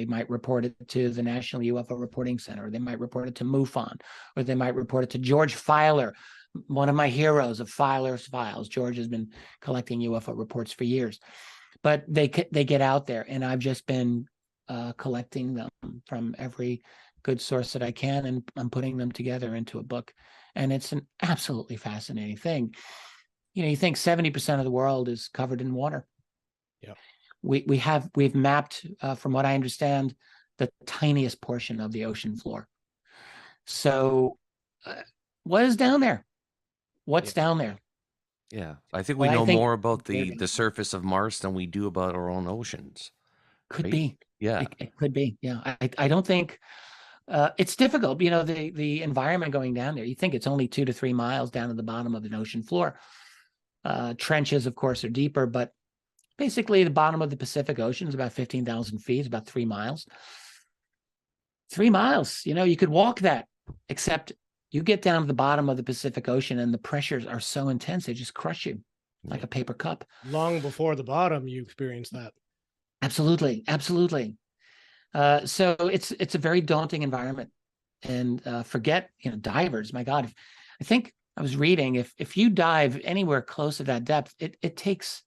might report it to the National UFO Reporting Center, or they might report it to MUFON, or they might report it to George Filer, one of my heroes of Filer's Files. George has been collecting UFO reports for years, but they get out there, and I've just been collecting them from every good source that I can, and I'm putting them together into a book, and it's an absolutely fascinating thing. You think 70% of the world is covered in water. Yeah. We've mapped, from what I understand, the tiniest portion of the ocean floor. So what is down there? What's down there? Yeah, I think we know more about the surface of Mars than we do about our own oceans. Could right? be. Yeah. It could be. Yeah. I don't think it's difficult. The environment going down there, you think it's only 2 to 3 miles down to the bottom of an ocean floor. Trenches, of course, are deeper, but basically the bottom of the Pacific Ocean is about 15,000 feet, about 3 miles. 3 miles, you could walk that, except you get down to the bottom of the Pacific Ocean and the pressures are so intense, they just crush you like a paper cup. Long before the bottom, you experienced that. Absolutely. Absolutely. So it's a very daunting environment. And forget, divers, my God. I think I was reading, if you dive anywhere close to that depth, it takes,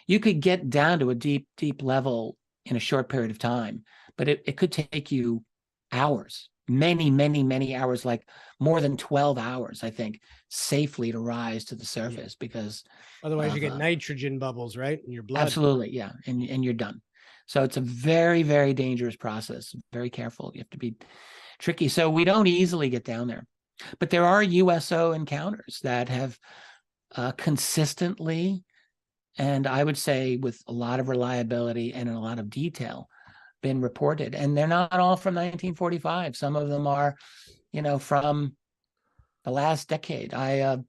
you could get down to a deep, deep level in a short period of time, but it could take you hours, many, many, many hours, like more than 12 hours, I think, safely to rise to the surface, because otherwise you get nitrogen bubbles, right, in your blood. Absolutely, yeah, and you're done. So it's a very, very dangerous process. Very careful. You have to be tricky. So we don't easily get down there, but there are USO encounters that have consistently, and I would say with a lot of reliability and in a lot of detail, been reported. And they're not all from 1945. Some of them are, from the last decade. Can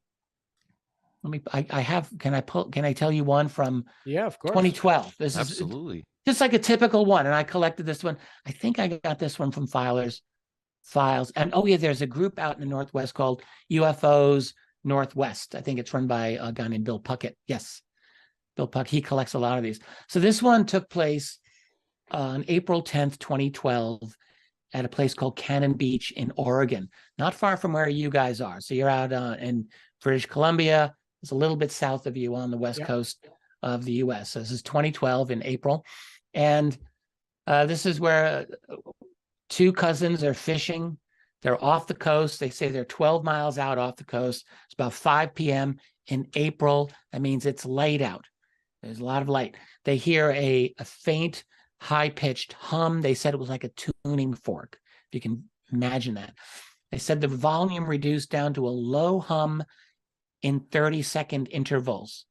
I tell you one from of course 2012? This Absolutely. is just like a typical one. And I collected this one. I think I got this one from Filer's Files. And there's a group out in the Northwest called UFOs Northwest. I think it's run by a guy named Bill Puckett. Yes. Bill Puck, he collects a lot of these. So this one took place on April 10th, 2012, at a place called Cannon Beach in Oregon, not far from where you guys are. So you're out in British Columbia. It's a little bit south of you on the west coast of the U.S. So this is 2012 in April. And this is where 2 cousins are fishing. They're off the coast. They say they're 12 miles out off the coast. It's about 5 p.m. in April. That means it's light out. There's a lot of light. They hear a faint, high-pitched hum. They said it was like a tuning fork, if you can imagine that. They said the volume reduced down to a low hum in 30-second intervals.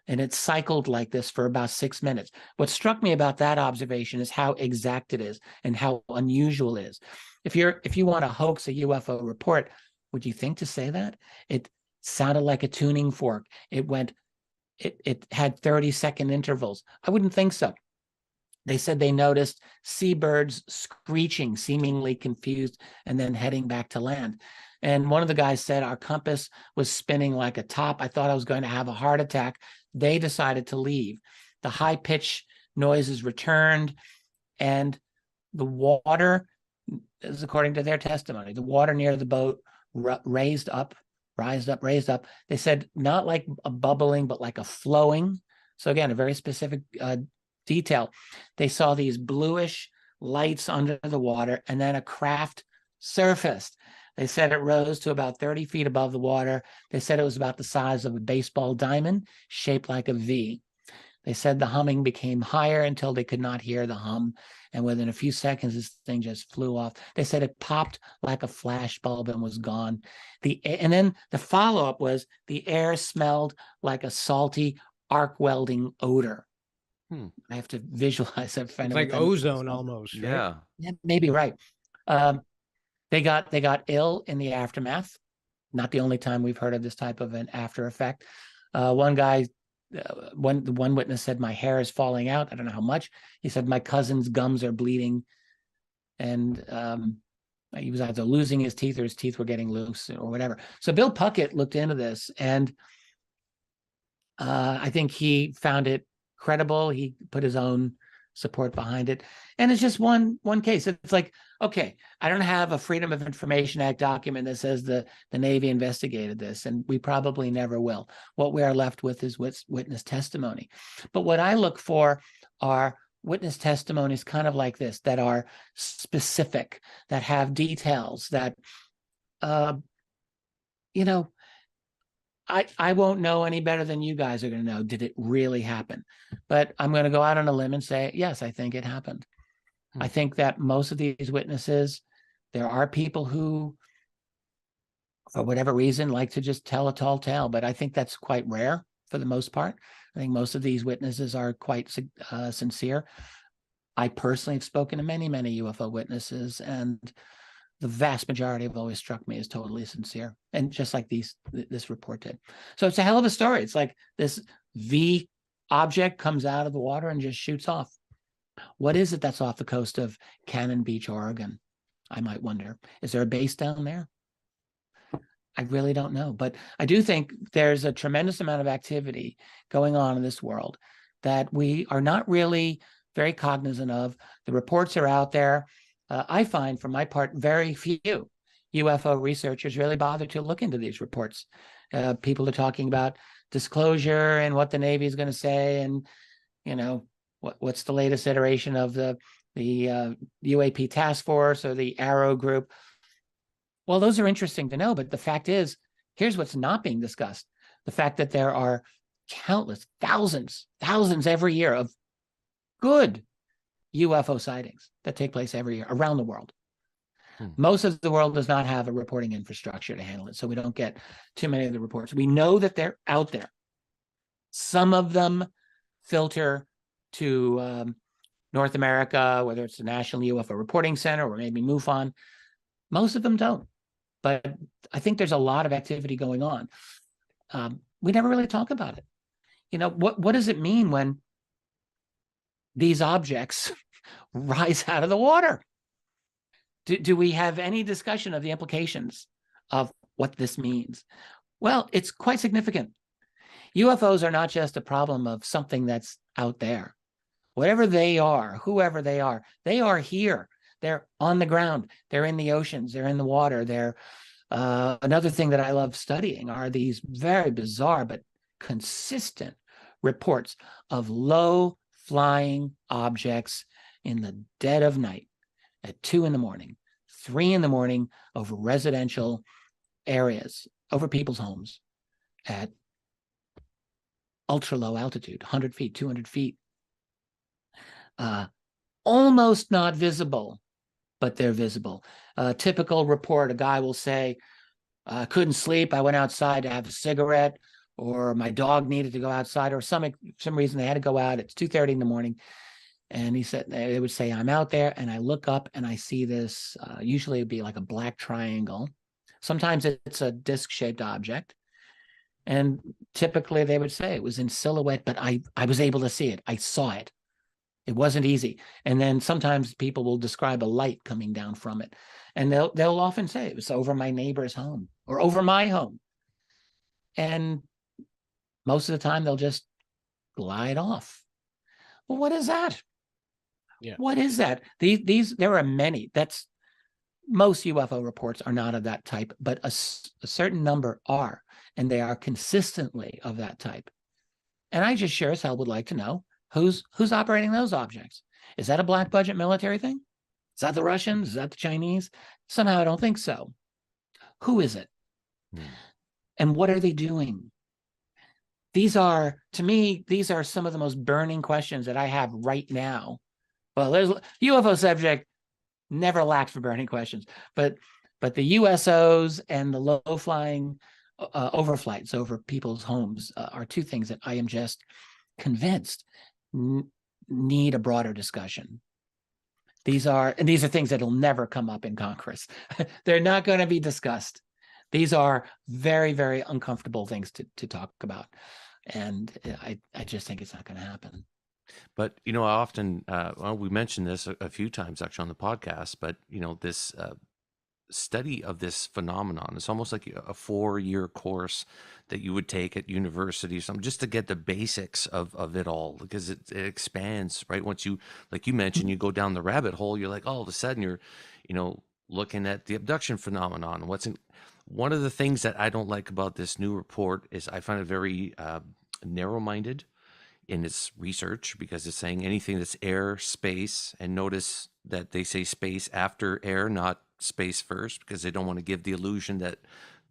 And it cycled like this for about 6 minutes. What struck me about that observation is how exact it is and how unusual it is. If you want to hoax a UFO report, would you think to say that? It sounded like a tuning fork. It had 30-second intervals. I wouldn't think so. They said they noticed seabirds screeching, seemingly confused, and then heading back to land. And one of the guys said our compass was spinning like a top. I thought I was going to have a heart attack. They decided to leave. The high-pitched noises returned, and the water, this is according to their testimony, the water near the boat raised up. They said not like a bubbling, but like a flowing. So again, a very specific detail. They saw these bluish lights under the water, and then a craft surfaced. They said it rose to about 30 feet above the water. They said it was about the size of a baseball diamond, shaped like a V. They said the humming became higher until they could not hear the hum. And within a few seconds, this thing just flew off. They said it popped like a flash bulb and was gone. And then the follow-up was the air smelled like a salty arc welding odor. I have to visualize it. It's like ozone almost. Right? Yeah, maybe right. They got ill in the aftermath. Not the only time we've heard of this type of an after effect. One guy, one witness said, my hair is falling out. I don't know how much. He said, my cousin's gums are bleeding. And he was either losing his teeth or his teeth were getting loose or whatever. So Bill Puckett looked into this, and I think he found it credible. He put his own support behind it. And it's just one case. It's like, okay, I don't have a Freedom of Information Act document that says the Navy investigated this, and we probably never will. What we are left with is witness testimony. But what I look for are witness testimonies kind of like this, that are specific, that have details, that, you know, I won't know any better than you guys are going to know. Did it really happen? But I'm going to go out on a limb and say, yes, I think it happened. I think that most of these witnesses, there are people who, for whatever reason, like to just tell a tall tale, but I think that's quite rare for the most part. I think most of these witnesses are quite sincere. I personally have spoken to many, many UFO witnesses, and the vast majority have always struck me as totally sincere, and just like this report did. So it's a hell of a story. It's like this V object comes out of the water and just shoots off. What is it that's off the coast of Cannon Beach, Oregon? I might wonder. Is there a base down there? I really don't know. But I do think there's a tremendous amount of activity going on in this world that we are not really very cognizant of. The reports are out there. I find, for my part, very few UFO researchers really bother to look into these reports. People are talking about disclosure and what the Navy is going to say, and you know, what's the latest iteration of the UAP task force or the Arrow group. Well, those are interesting to know, but the fact is, here's what's not being discussed: the fact that there are countless, thousands every year of good UFO sightings that take place every year around the world. Most of the world does not have a reporting infrastructure to handle it, so we don't get too many of the reports. We know that they're out there. Some of them filter to North America, whether it's the National UFO Reporting Center or maybe MUFON. Most of them don't. But I think there's a lot of activity going on. We never really talk about it. You know, what does it mean when these objects rise out of the water? Do we have any discussion of the implications of what this means? Well, it's quite significant. UFOs are not just a problem of something that's out there. Whatever they are, whoever they are here. They're on the ground. They're in the oceans. They're in the water. They're another thing that I love studying are these very bizarre but consistent reports of low flying objects in the dead of night at 2 a.m, 3 a.m, over residential areas, over people's homes at ultra low altitude, 100 feet, 200 feet. Almost not visible, but they're visible. Typical report, a guy will say, I couldn't sleep. I went outside to have a cigarette, or my dog needed to go outside, or some reason they had to go out. It's 2:30 in the morning. And he said, they would say, I'm out there and I look up and I see this, usually it'd be like a black triangle. Sometimes it's a disc-shaped object. And typically they would say it was in silhouette, but I was able to see it. I saw it. It wasn't easy. And then sometimes people will describe a light coming down from it. And they'll often say it was over my neighbor's home or over my home. And most of the time they'll just glide off. Well, what is that? Yeah. What is that? There are many. Most UFO reports are not of that type, but a certain number are, and they are consistently of that type. And I just sure as hell would like to know who's operating those objects. Is that a black budget military thing? Is that the Russians? Is that the Chinese? Somehow I don't think so. Who is it? And what are they doing? To me, these are some of the most burning questions that I have right now. Well, there's UFO subject never lacked for burning questions, but the USOs and the low-flying overflights over people's homes are two things that I am just convinced need a broader discussion. These are things that'll never come up in Congress. They're not going to be discussed. These are very, very uncomfortable things to talk about. And I just think it's not going to happen. But, I often, we mentioned this a few times actually on the podcast, but, this study of this phenomenon, it's almost like a 4-year course that you would take at university or something, just to get the basics of it all, because it expands, right? Once you, like you mentioned, you go down the rabbit hole, you're like, all of a sudden you're, looking at the abduction phenomenon. One of the things that I don't like about this new report is I find it very narrow-minded in its research, because it's saying anything that's air, space, and notice that they say space after air, not space first, because they don't want to give the illusion that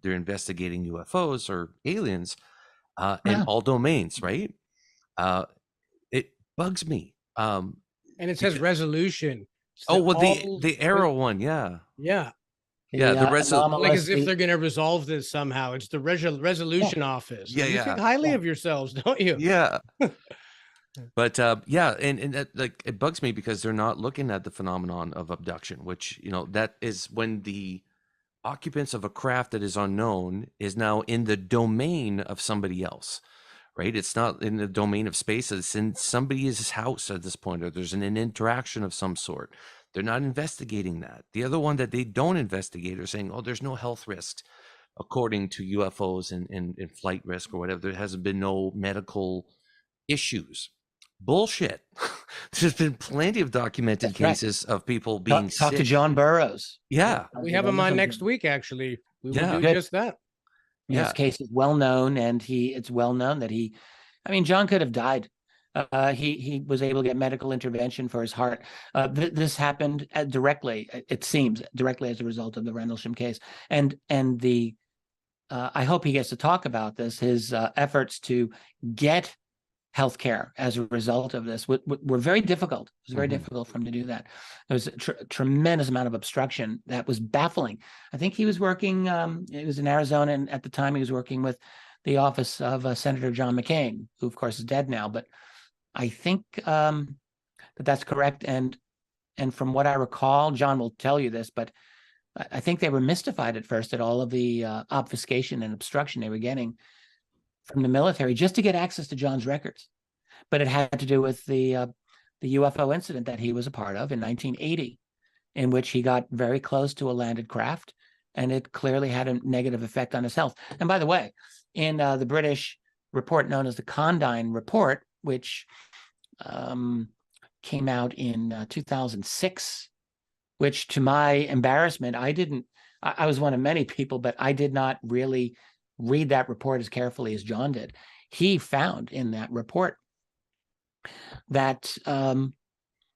they're investigating UFOs or aliens, in all domains, right? It bugs me. And it says resolution. Oh, well, the arrow one, yeah. Yeah. Yeah, the like as if they're going to resolve this somehow. It's the resolution office. Yeah, You think highly of yourselves, don't you? Yeah. But and that, like, it bugs me because they're not looking at the phenomenon of abduction, which, that is when the occupants of a craft that is unknown is now in the domain of somebody else, right? It's not in the domain of space. It's in somebody's house at this point, or there's an interaction of some sort. They're not investigating that. The other one that they don't investigate are saying, oh, there's no health risks according to UFOs and flight risk or whatever. There hasn't been no medical issues. Bullshit. There's been plenty of documented cases of people being sick. Talk to John Burroughs. Yeah. We have him on next week, actually. We will do just that. This case is well known, and it's well known that John could have died. He was able to get medical intervention for his heart. This happened directly, it seems, directly as a result of the Rendlesham case. And I hope he gets to talk about this. His efforts to get healthcare as a result of this were very difficult. It was very difficult for him to do that. There was a tremendous amount of obstruction that was baffling. I think he was working, it was in Arizona, and at the time he was working with the office of Senator John McCain, who of course is dead now, but I think that's correct. And from what I recall, John will tell you this, but I think they were mystified at first at all of the obfuscation and obstruction they were getting from the military just to get access to John's records. But it had to do with the UFO incident that he was a part of in 1980, in which he got very close to a landed craft, and it clearly had a negative effect on his health. And by the way, in the British report known as the Condign Report, which came out in 2006, which, to my embarrassment, I was one of many people, but I did not really read that report as carefully as John did. He found in that report that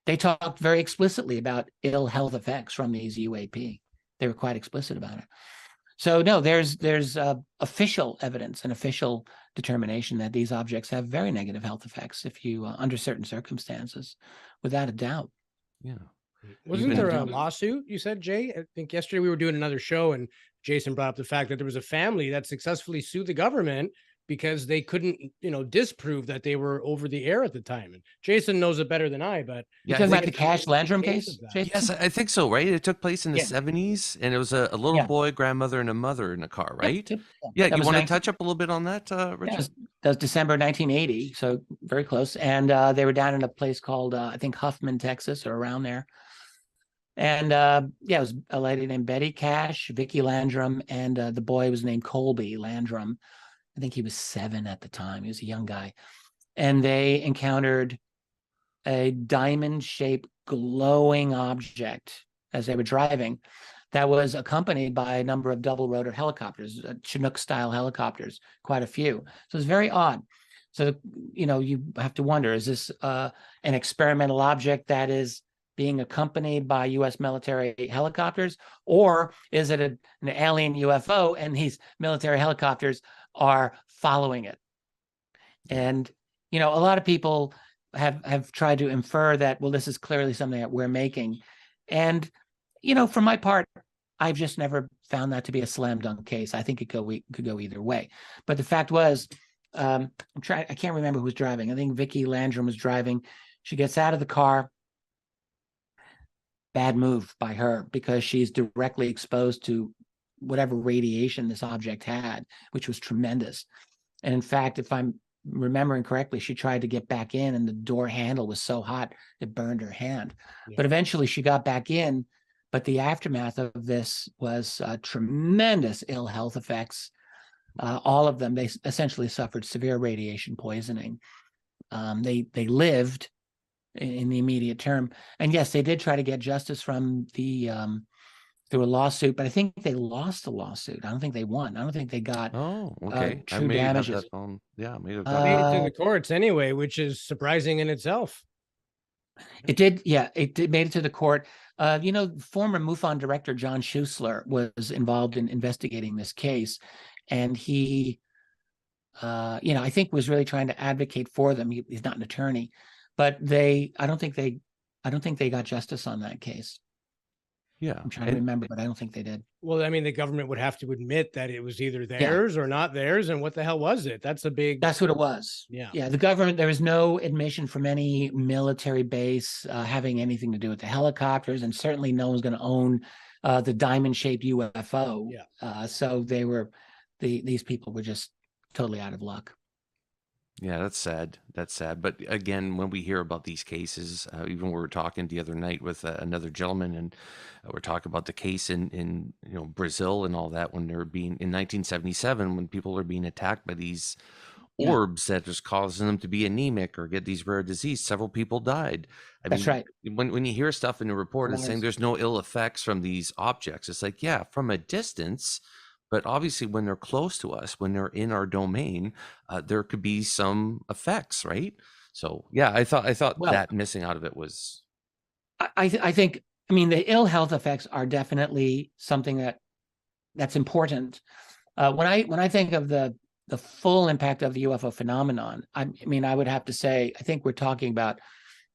they talked very explicitly about ill health effects from these UAP. They were quite explicit about it. So no, there's official evidence and official determination that these objects have very negative health effects if you under certain circumstances, without a doubt. Yeah. Wasn't there a lawsuit, you said, Jay? I think yesterday we were doing another show and Jason brought up the fact that there was a family that successfully sued the government because they couldn't, disprove that they were over the air at the time. And Jason knows it better than I, but You're Yeah, I talking think about the Cash Landrum case, of that. Jason? yes, I think so, right? It took place in the Yeah. 70s, and it was a little Yeah. boy, grandmother, and a mother in a car, Yep, right? yep. Yeah, That you was want to 19 touch up a little bit on that, Richard? that was December 1980, so very close. And they were down in a place called, I think, Huffman, Texas, or around there. And it was a lady named Betty Cash, Vicky Landrum, and the boy was named Colby Landrum. I think he was 7 at the time. He was a young guy. And they encountered a diamond-shaped glowing object as they were driving that was accompanied by a number of double-rotor helicopters, Chinook-style helicopters, quite a few. So it's very odd. So, you have to wonder, is this an experimental object that is being accompanied by U.S. military helicopters, or is it an alien UFO and these military helicopters are following it? And, a lot of people have tried to infer that, well, this is clearly something that we're making. And, for my part, I've just never found that to be a slam dunk case. I think it could go either way. But the fact was, I can't remember who was driving. I think Vicky Landrum was driving. She gets out of the car. Bad move by her, because she's directly exposed to whatever radiation this object had, which was tremendous. And in fact, if I'm remembering correctly, she tried to get back in and the door handle was so hot it burned her hand. Yeah. But eventually she got back in. But the aftermath of this was tremendous ill health effects. All of them, they essentially suffered severe radiation poisoning. They lived in the immediate term. And yes, they did try to get justice from the through a lawsuit, but I think they lost the lawsuit. I don't think they won. I don't think they got Okay. I true may have damages. that on. Yeah, I may have Made got it to the courts anyway, which is surprising in itself. It did, yeah, made it to the court. Former MUFON director John Schuessler was involved in investigating this case, and he, I think was really trying to advocate for them. He's not an attorney, but I don't think they got justice on that case. Yeah. I'm trying to remember, but I don't think they did. Well, I mean, the government would have to admit that it was either theirs or not theirs, and what the hell was it? That's what it was. Yeah. The government, there was no admission from any military base having anything to do with the helicopters, and certainly no one's going to own the diamond-shaped UFO. So these people were just totally out of luck. Yeah, that's sad. That's sad. But again, when we hear about these cases, even we were talking the other night with another gentleman, and we're talking about the case in Brazil and all that, when they're being in 1977, when people are being attacked by these orbs that is causing them to be anemic or get these rare diseases. Several people died. That's right. When you hear stuff in the report and saying there's no ill effects from these objects, it's like, yeah, from a distance. But obviously, when they're close to us, when they're in our domain, there could be some effects, right? So, yeah, I thought that missing out of it was. I think. I mean, the ill health effects are definitely something that's important. When I think of the full impact of the UFO phenomenon, I mean, I would have to say, I think we're talking about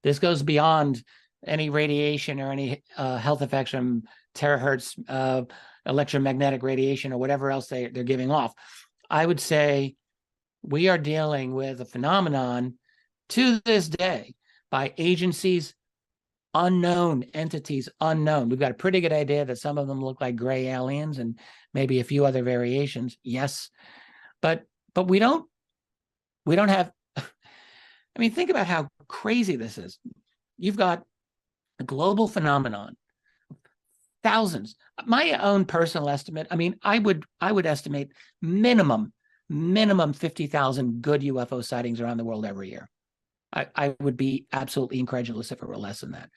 this goes beyond any radiation or any health effects from terahertz electromagnetic radiation or whatever else they're giving off. I would say we are dealing with a phenomenon to this day by agencies unknown, entities unknown. We've got a pretty good idea that some of them look like gray aliens and maybe a few other variations. Yes, but we don't have. I mean, think about how crazy this is. You've got a global phenomenon. Thousands. My own personal estimate, I mean, I would estimate minimum 50,000 good UFO sightings around the world every year. I would be absolutely incredulous if it were less than that.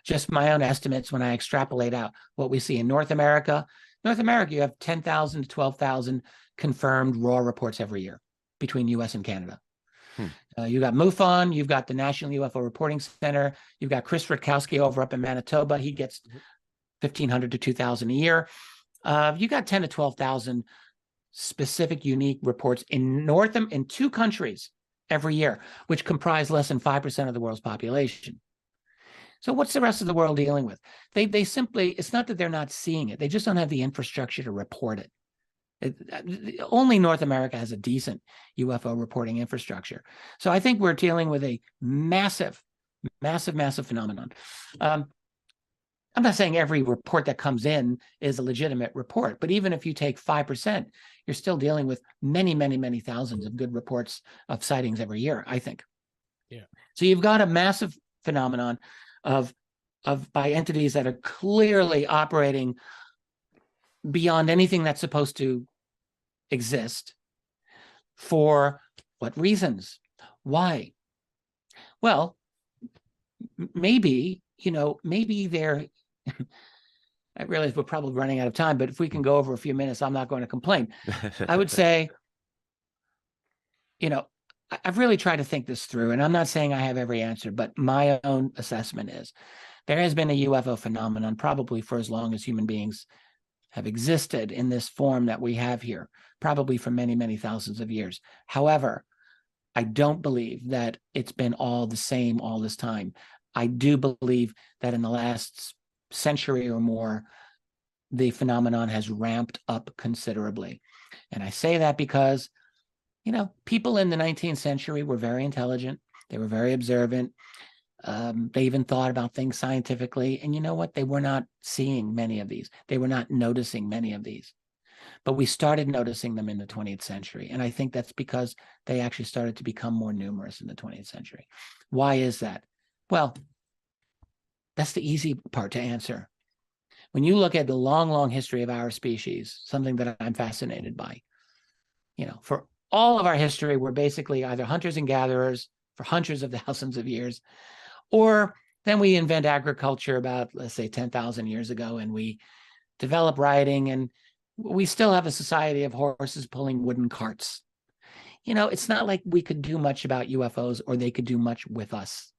Just my own estimates when I extrapolate out what we see in North America. You have 10,000 to 12,000 confirmed raw reports every year between US and Canada. You got MUFON, you've got the National UFO Reporting Center, you've got Chris Rutkowski over up in Manitoba. He gets 1,500 to 2,000 a year. You got 10 to 12,000 specific unique reports in 2 countries every year, which comprise less than 5% of the world's population. So what's the rest of the world dealing with? They simply, it's not that they're not seeing it. They just don't have the infrastructure to report it. Only North America has a decent UFO reporting infrastructure. So I think we're dealing with a massive phenomenon. I'm not saying every report that comes in is a legitimate report, but even if you take 5%, you're still dealing with many thousands of good reports of sightings every year, I think. Yeah. So you've got a massive phenomenon of by entities that are clearly operating beyond anything that's supposed to exist. For what reasons? Why? Well, maybe they're I realize we're probably running out of time, but if we can go over a few minutes, I'm not going to complain. I would say, I've really tried to think this through, and I'm not saying I have every answer, but my own assessment is there has been a UFO phenomenon probably for as long as human beings have existed in this form that we have here, probably for many thousands of years. However, I don't believe that it's been all the same all this time. I do believe that in the last century or more, the phenomenon has ramped up considerably. And I say that because, people in the 19th century were very intelligent. They were very observant. They even thought about things scientifically. And you know what? They were not seeing many of these. They were not noticing many of these. But we started noticing them in the 20th century. And I think that's because they actually started to become more numerous in the 20th century. Why is that? Well, that's the easy part to answer. When you look at the long history of our species, something that I'm fascinated by, for all of our history, we're basically either hunters and gatherers for hundreds of thousands of years, or then we invent agriculture about, let's say, 10,000 years ago, and we develop riding, and we still have a society of horses pulling wooden carts. It's not like we could do much about UFOs or they could do much with us.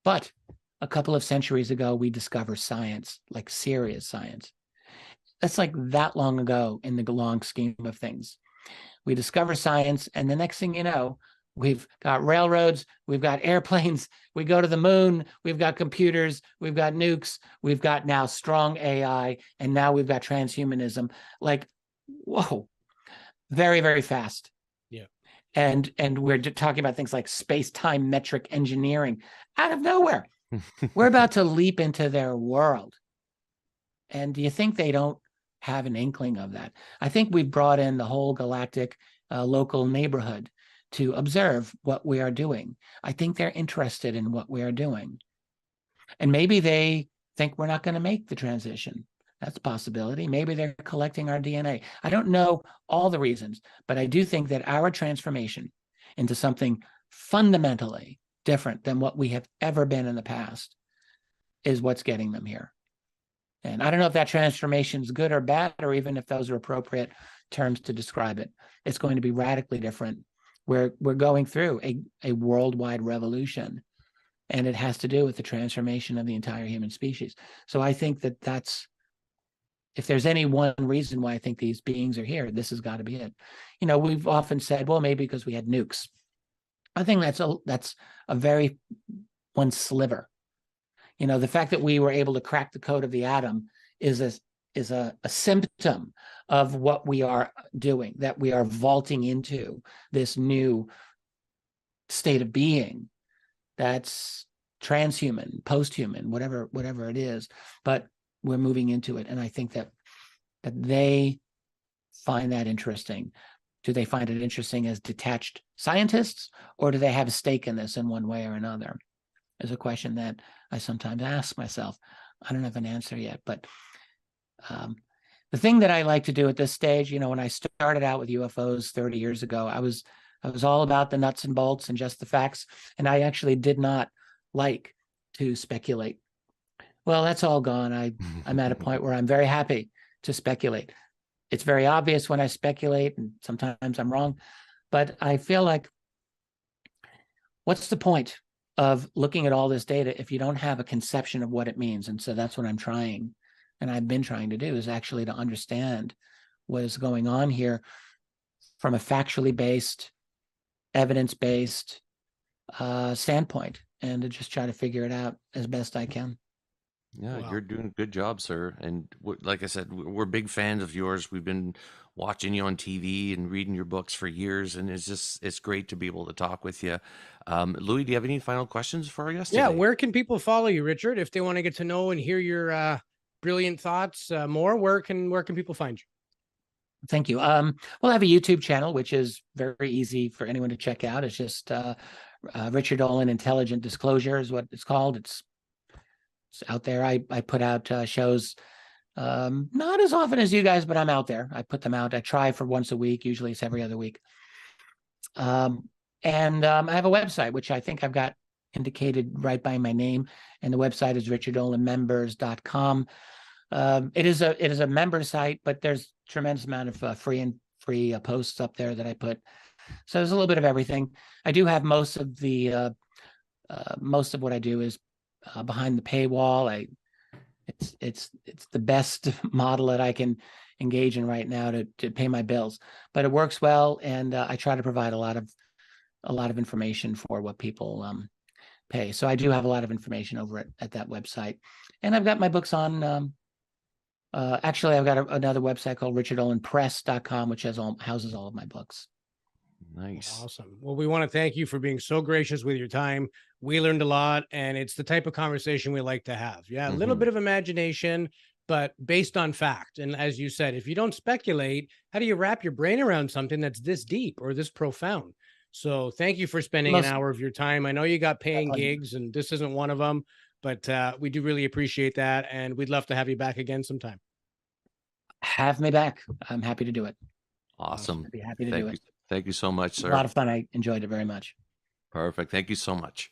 But a couple of centuries ago, we discovered science, like serious science. That's like that long ago in the long scheme of things. We discover science, and the next thing you know, we've got railroads, we've got airplanes, we go to the moon, we've got computers, we've got nukes, we've got now strong AI, and now we've got transhumanism. Like, whoa, very fast. Yeah. And we're talking about things like space-time metric engineering out of nowhere. We're about to leap into their world. And do you think they don't have an inkling of that? I think we've brought in the whole galactic local neighborhood to observe what we are doing. I think they're interested in what we are doing. And maybe they think we're not going to make the transition. That's a possibility. Maybe they're collecting our DNA. I don't know all the reasons, but I do think that our transformation into something fundamentally different than what we have ever been in the past is what's getting them here. And I don't know if that transformation is good or bad, or even if those are appropriate terms to describe it. It's going to be radically different. We're going through a worldwide revolution, and it has to do with the transformation of the entire human species. So I think that that's, if there's any one reason why I think these beings are here, this has got to be it. We've often said, well, maybe because we had nukes. I think that's a very one sliver. The fact that we were able to crack the code of the atom is a symptom of what we are doing, that we are vaulting into this new state of being that's transhuman, posthuman, whatever it is, but we're moving into it. And I think that they find that interesting. Do they find it interesting as detached scientists, or do they have a stake in this in one way or another? Is a question that I sometimes ask myself. I don't have an answer yet, but the thing that I like to do at this stage, when I started out with UFOs 30 years ago, I was all about the nuts and bolts and just the facts, and I actually did not like to speculate. Well, that's all gone. I'm at a point where I'm very happy to speculate. It's very obvious when I speculate, and sometimes I'm wrong, but I feel like, what's the point of looking at all this data if you don't have a conception of what it means? And so that's what I'm trying, and I've been trying to do, is actually to understand what is going on here from a factually based, evidence-based standpoint, and to just try to figure it out as best I can. Yeah, Wow. you're doing a good job, sir. And like I said, we're big fans of yours. We've been watching you on TV and reading your books for years, and it's great to be able to talk with you. Louis, do you have any final questions for our guest Yeah, today? where can people follow you, Richard, if they want to get to know and hear your brilliant thoughts more? Where can people find you? Thank you. Well, I have a YouTube channel, which is very easy for anyone to check out. It's just Richard Dolan Intelligent Disclosure is what it's called. It's out there. I put out shows not as often as you guys, but I'm out there. I put them out. I try for once a week. Usually it's every other week. And I have a website, which I think I've got indicated right by my name. And the website is richarddolanmembers.com. It is a member site, but there's a tremendous amount of free posts up there that I put. So there's a little bit of everything. I do have most of what I do is behind the paywall. It's the best model that I can engage in right now to pay my bills, but it works well, and I try to provide a lot of information for what people pay. So I do have a lot of information over at that website, and I've got my books on. Actually, I've got another website called richarddolanpress.com, which houses all of my books. Nice. Awesome. Well, we want to thank you for being so gracious with your time. We learned a lot, and it's the type of conversation we like to have. Yeah, a little bit of imagination, but based on fact. And as you said, if you don't speculate, how do you wrap your brain around something that's this deep or this profound? So thank you for spending an hour of your time. I know you got paying gigs, and this isn't one of them, but we do really appreciate that, and we'd love to have you back again sometime. Have me back. I'm happy to do it. Awesome. I'd be happy to do it. Thank you so much, sir. A lot of fun. I enjoyed it very much. Perfect. Thank you so much.